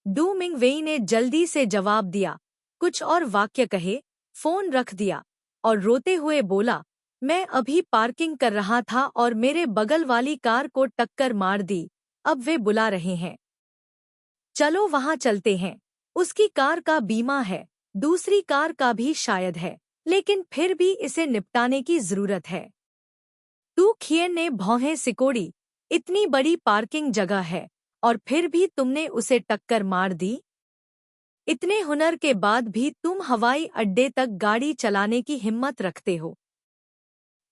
Speaker 1: डू मिंगवेई ने जल्दी से जवाब दिया, कुछ और वाक्य कहे, फोन रख दिया और रोते हुए बोला, मैं अभी पार्किंग कर रहा था और मेरे बगल वाली कार को टक्कर मार दी। अब वे बुला रहे हैं। चलो वहां चलते हैं। उसकी कार का बीमा है, दूसरी कार का भी शायद है, लेकिन फिर भी इसे निपटाने की जरूरत है। तू खियन ने भौहें सिकोड़ी। इतनी बड़ी पार्किंग जगह है और फिर भी तुमने उसे टक्कर मार दी। इतने हुनर के बाद भी तुम हवाई अड्डे तक गाड़ी चलाने की हिम्मत रखते हो।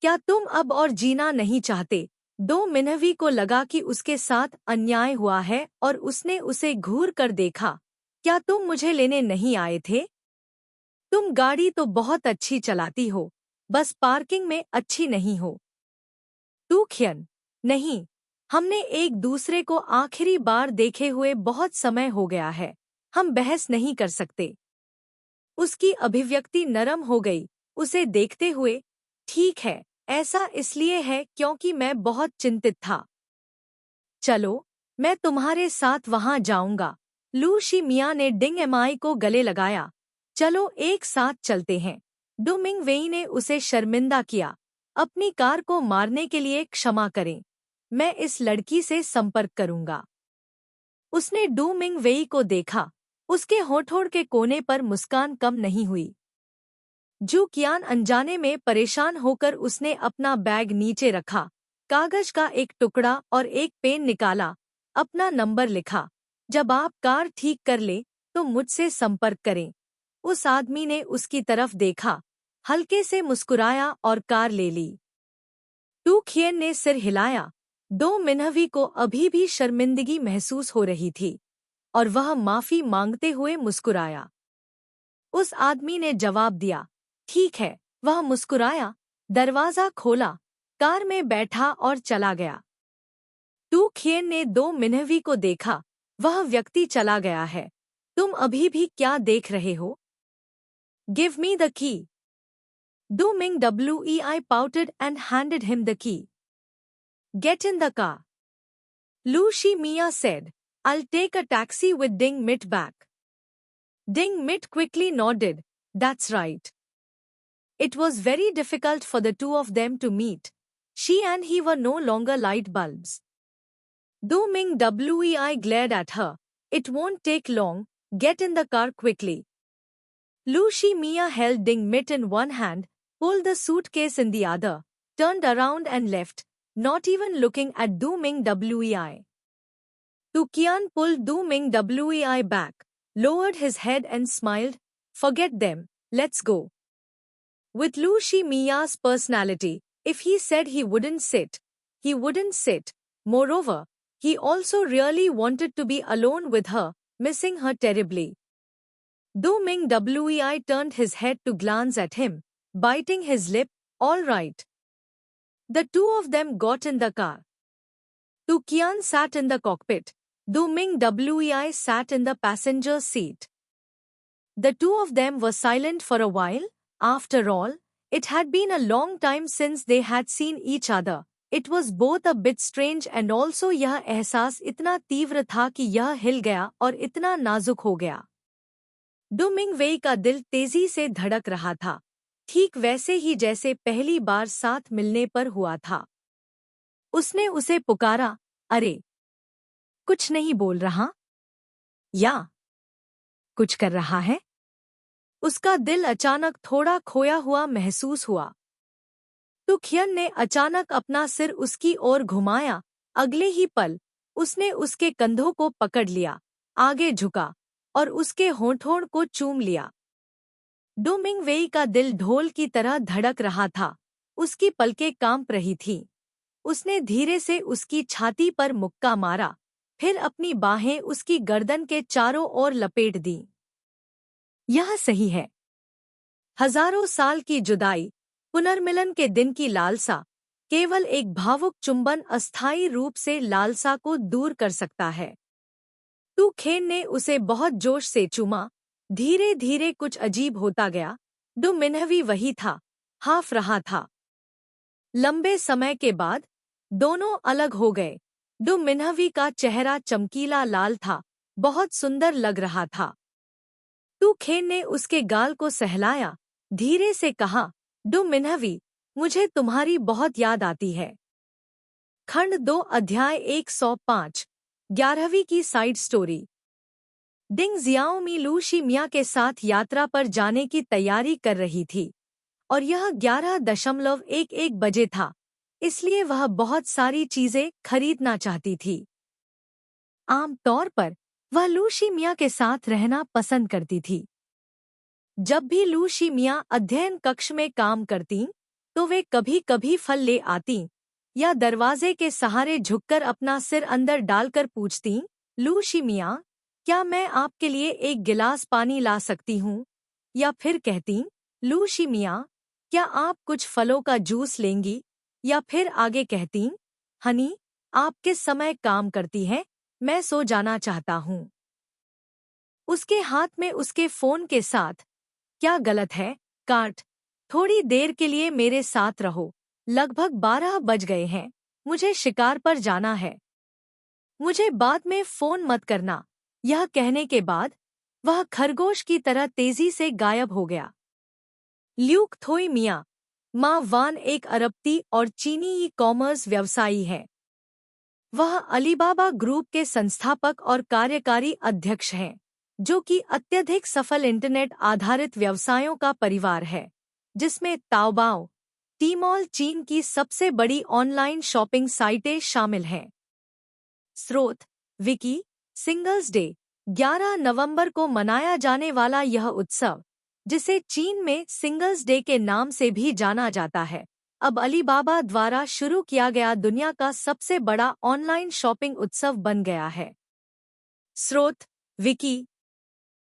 Speaker 1: क्या तुम अब और जीना नहीं चाहते? दो मिनहवी को लगा कि उसके साथ अन्याय हुआ है और उसने उसे घूर कर देखा। क्या तुम मुझे लेने नहीं आए थे? तुम गाड़ी तो बहुत अच्छी चलाती हो, बस पार्किंग में अच्छी नहीं हो। तू खियन, नहीं, हमने एक दूसरे को आखिरी बार देखे हुए बहुत समय हो गया है, हम बहस नहीं कर सकते। उसकी अभिव्यक्ति नरम हो गई उसे देखते हुए। ठीक है, ऐसा इसलिए है क्योंकि मैं बहुत चिंतित था। चलो, मैं तुम्हारे साथ वहां जाऊंगा। लू शी मिया ने डिंग एमआई को गले लगाया। चलो एक साथ चलते हैं। डू मिंग वेई ने उसे शर्मिंदा किया। अपनी कार को मारने के लिए क्षमा करें, मैं इस लड़की से संपर्क करूंगा। उसने डू मिंग वेई को देखा। उसके होठों के कोने पर मुस्कान कम नहीं हुई। जू कियान अनजाने में परेशान होकर उसने अपना बैग नीचे रखा, कागज का एक टुकड़ा और एक पेन निकाला, अपना नंबर लिखा। जब आप कार ठीक कर ले तो मुझसे संपर्क करें। उस आदमी ने उसकी तरफ देखा, हल्के से मुस्कुराया और कार ले ली। टू खियन ने सिर हिलाया। दो मिनहवी को अभी भी शर्मिंदगी महसूस हो रही थी और वह माफी मांगते हुए मुस्कुराया। उस आदमी ने जवाब दिया, ठीक है। वह मुस्कुराया, दरवाजा खोला, कार में बैठा और चला गया। टू खियन ने दो मिनहवी को देखा, वह व्यक्ति चला गया है। तुम अभी भी क्या देख रहे हो? Give me the key. Do Ming वेई pouted and handed him the key. Get in the car. Lu Shi Mia said, I'll take a taxi with Ding Mit back. Ding Mit quickly nodded, that's right. It was very difficult for the two of them to meet. She and he were no longer light bulbs. Du Ming Wei glared at her. It won't take long, get in the car quickly. Lu Shi Mia held Ding Mit in one hand, pulled the suitcase in the other, turned around and left, not even looking at Du Ming Wei. Tu Qian pulled Du Ming Wei back, lowered his head and smiled. Forget them, let's go. With Lu Shi Mia's personality, if he said he wouldn't sit, he wouldn't sit. Moreover, he also really wanted to be alone with her, missing her terribly. Du Ming Wei turned his head to glance at him, biting his lip. All right. The two of them got in the car. Tu Qian sat in the cockpit. Du Ming Wei sat in the passenger seat. The two of them were silent for a while. After all, it had been a long time since they had seen each other. It was both a bit strange and also यह एहसास इतना तीव्र था कि यह हिल गया और इतना नाजुक हो गया। डू मिंग वेई का दिल तेजी से धड़क रहा था, ठीक वैसे ही जैसे पहली बार साथ मिलने पर हुआ था। उसने उसे पुकारा, अरे, कुछ नहीं बोल रहा? या कुछ कर रहा है? उसका दिल अचानक थोड़ा खोया हुआ महसूस हुआ। तु खियन ने अचानक अपना सिर उसकी ओर घुमाया। अगले ही पल उसने उसके कंधों को पकड़ लिया, आगे झुका और उसके होठों को चूम लिया। डू मिंग वेई का दिल ढोल की तरह धड़क रहा था, उसकी पलकें कांप रही थीं। उसने धीरे से उसकी छाती पर मुक्का मारा, फिर अपनी बाहें उसकी गर्दन के चारों ओर लपेट दीं। यह सही है। हजारों साल की जुदाई, पुनर्मिलन के दिन की लालसा, केवल एक भावुक चुंबन अस्थायी रूप से लालसा को दूर कर सकता है। तू खेन ने उसे बहुत जोश से चूमा। धीरे धीरे कुछ अजीब होता गया। डू मिनहवी वही था, हाफ रहा था। लंबे समय के बाद दोनों अलग हो गए। डू मिनहवी का चेहरा चमकीला लाल था, बहुत सुंदर लग रहा था। तू खेन ने उसके गाल को सहलाया, धीरे से कहा, डू मिनहवी, मुझे तुम्हारी बहुत याद आती है। खंड 2 अध्याय 105 11वीं की साइड स्टोरी। डिंग जियाओमी लू शिमिया के साथ यात्रा पर जाने की तैयारी कर रही थी और यह 11:11 बजे था, इसलिए वह बहुत सारी चीजें खरीदना चाहती थी। आमतौर पर वह लू शिमिया के साथ रहना पसंद करती थी। जब भी लू शिमिया अध्ययन कक्ष में काम करतीं, तो वे कभी कभी फल ले आतीं या दरवाजे के सहारे झुककर अपना सिर अंदर डालकर पूछतीं, लू शिमिया, क्या मैं आपके लिए एक गिलास पानी ला सकती हूँ? या फिर कहतीं, लू शिमिया, क्या आप कुछ फलों का जूस लेंगी? या फिर आगे कहतीं, हनी, आप किस समय काम करती हैं? मैं सो जाना चाहता हूँ। उसके हाथ में उसके फोन के साथ, क्या गलत है? काट, थोड़ी देर के लिए मेरे साथ रहो, लगभग 12 बज गए हैं, मुझे शिकार पर जाना है, मुझे बाद में फोन मत करना। यह कहने के बाद वह खरगोश की तरह तेजी से गायब हो गया। ल्यूक थोई मिया, माँ वान एक अरबती और चीनी ई कॉमर्स व्यवसायी है। वह अलीबाबा ग्रुप के संस्थापक और कार्यकारी अध्यक्ष हैं, जो कि अत्यधिक सफल इंटरनेट आधारित व्यवसायों का परिवार है, जिसमें ताओबाओ, टीमॉल चीन की सबसे बड़ी ऑनलाइन शॉपिंग साइटें शामिल हैं। स्रोत विकी। Singles day. 11 नवंबर को मनाया जाने वाला यह उत्सव, जिसे चीन में सिंगल्स डे के नाम से भी जाना जाता है, अब अलीबाबा द्वारा शुरू किया गया दुनिया का सबसे बड़ा ऑनलाइन शॉपिंग उत्सव बन गया है। स्रोत विकी।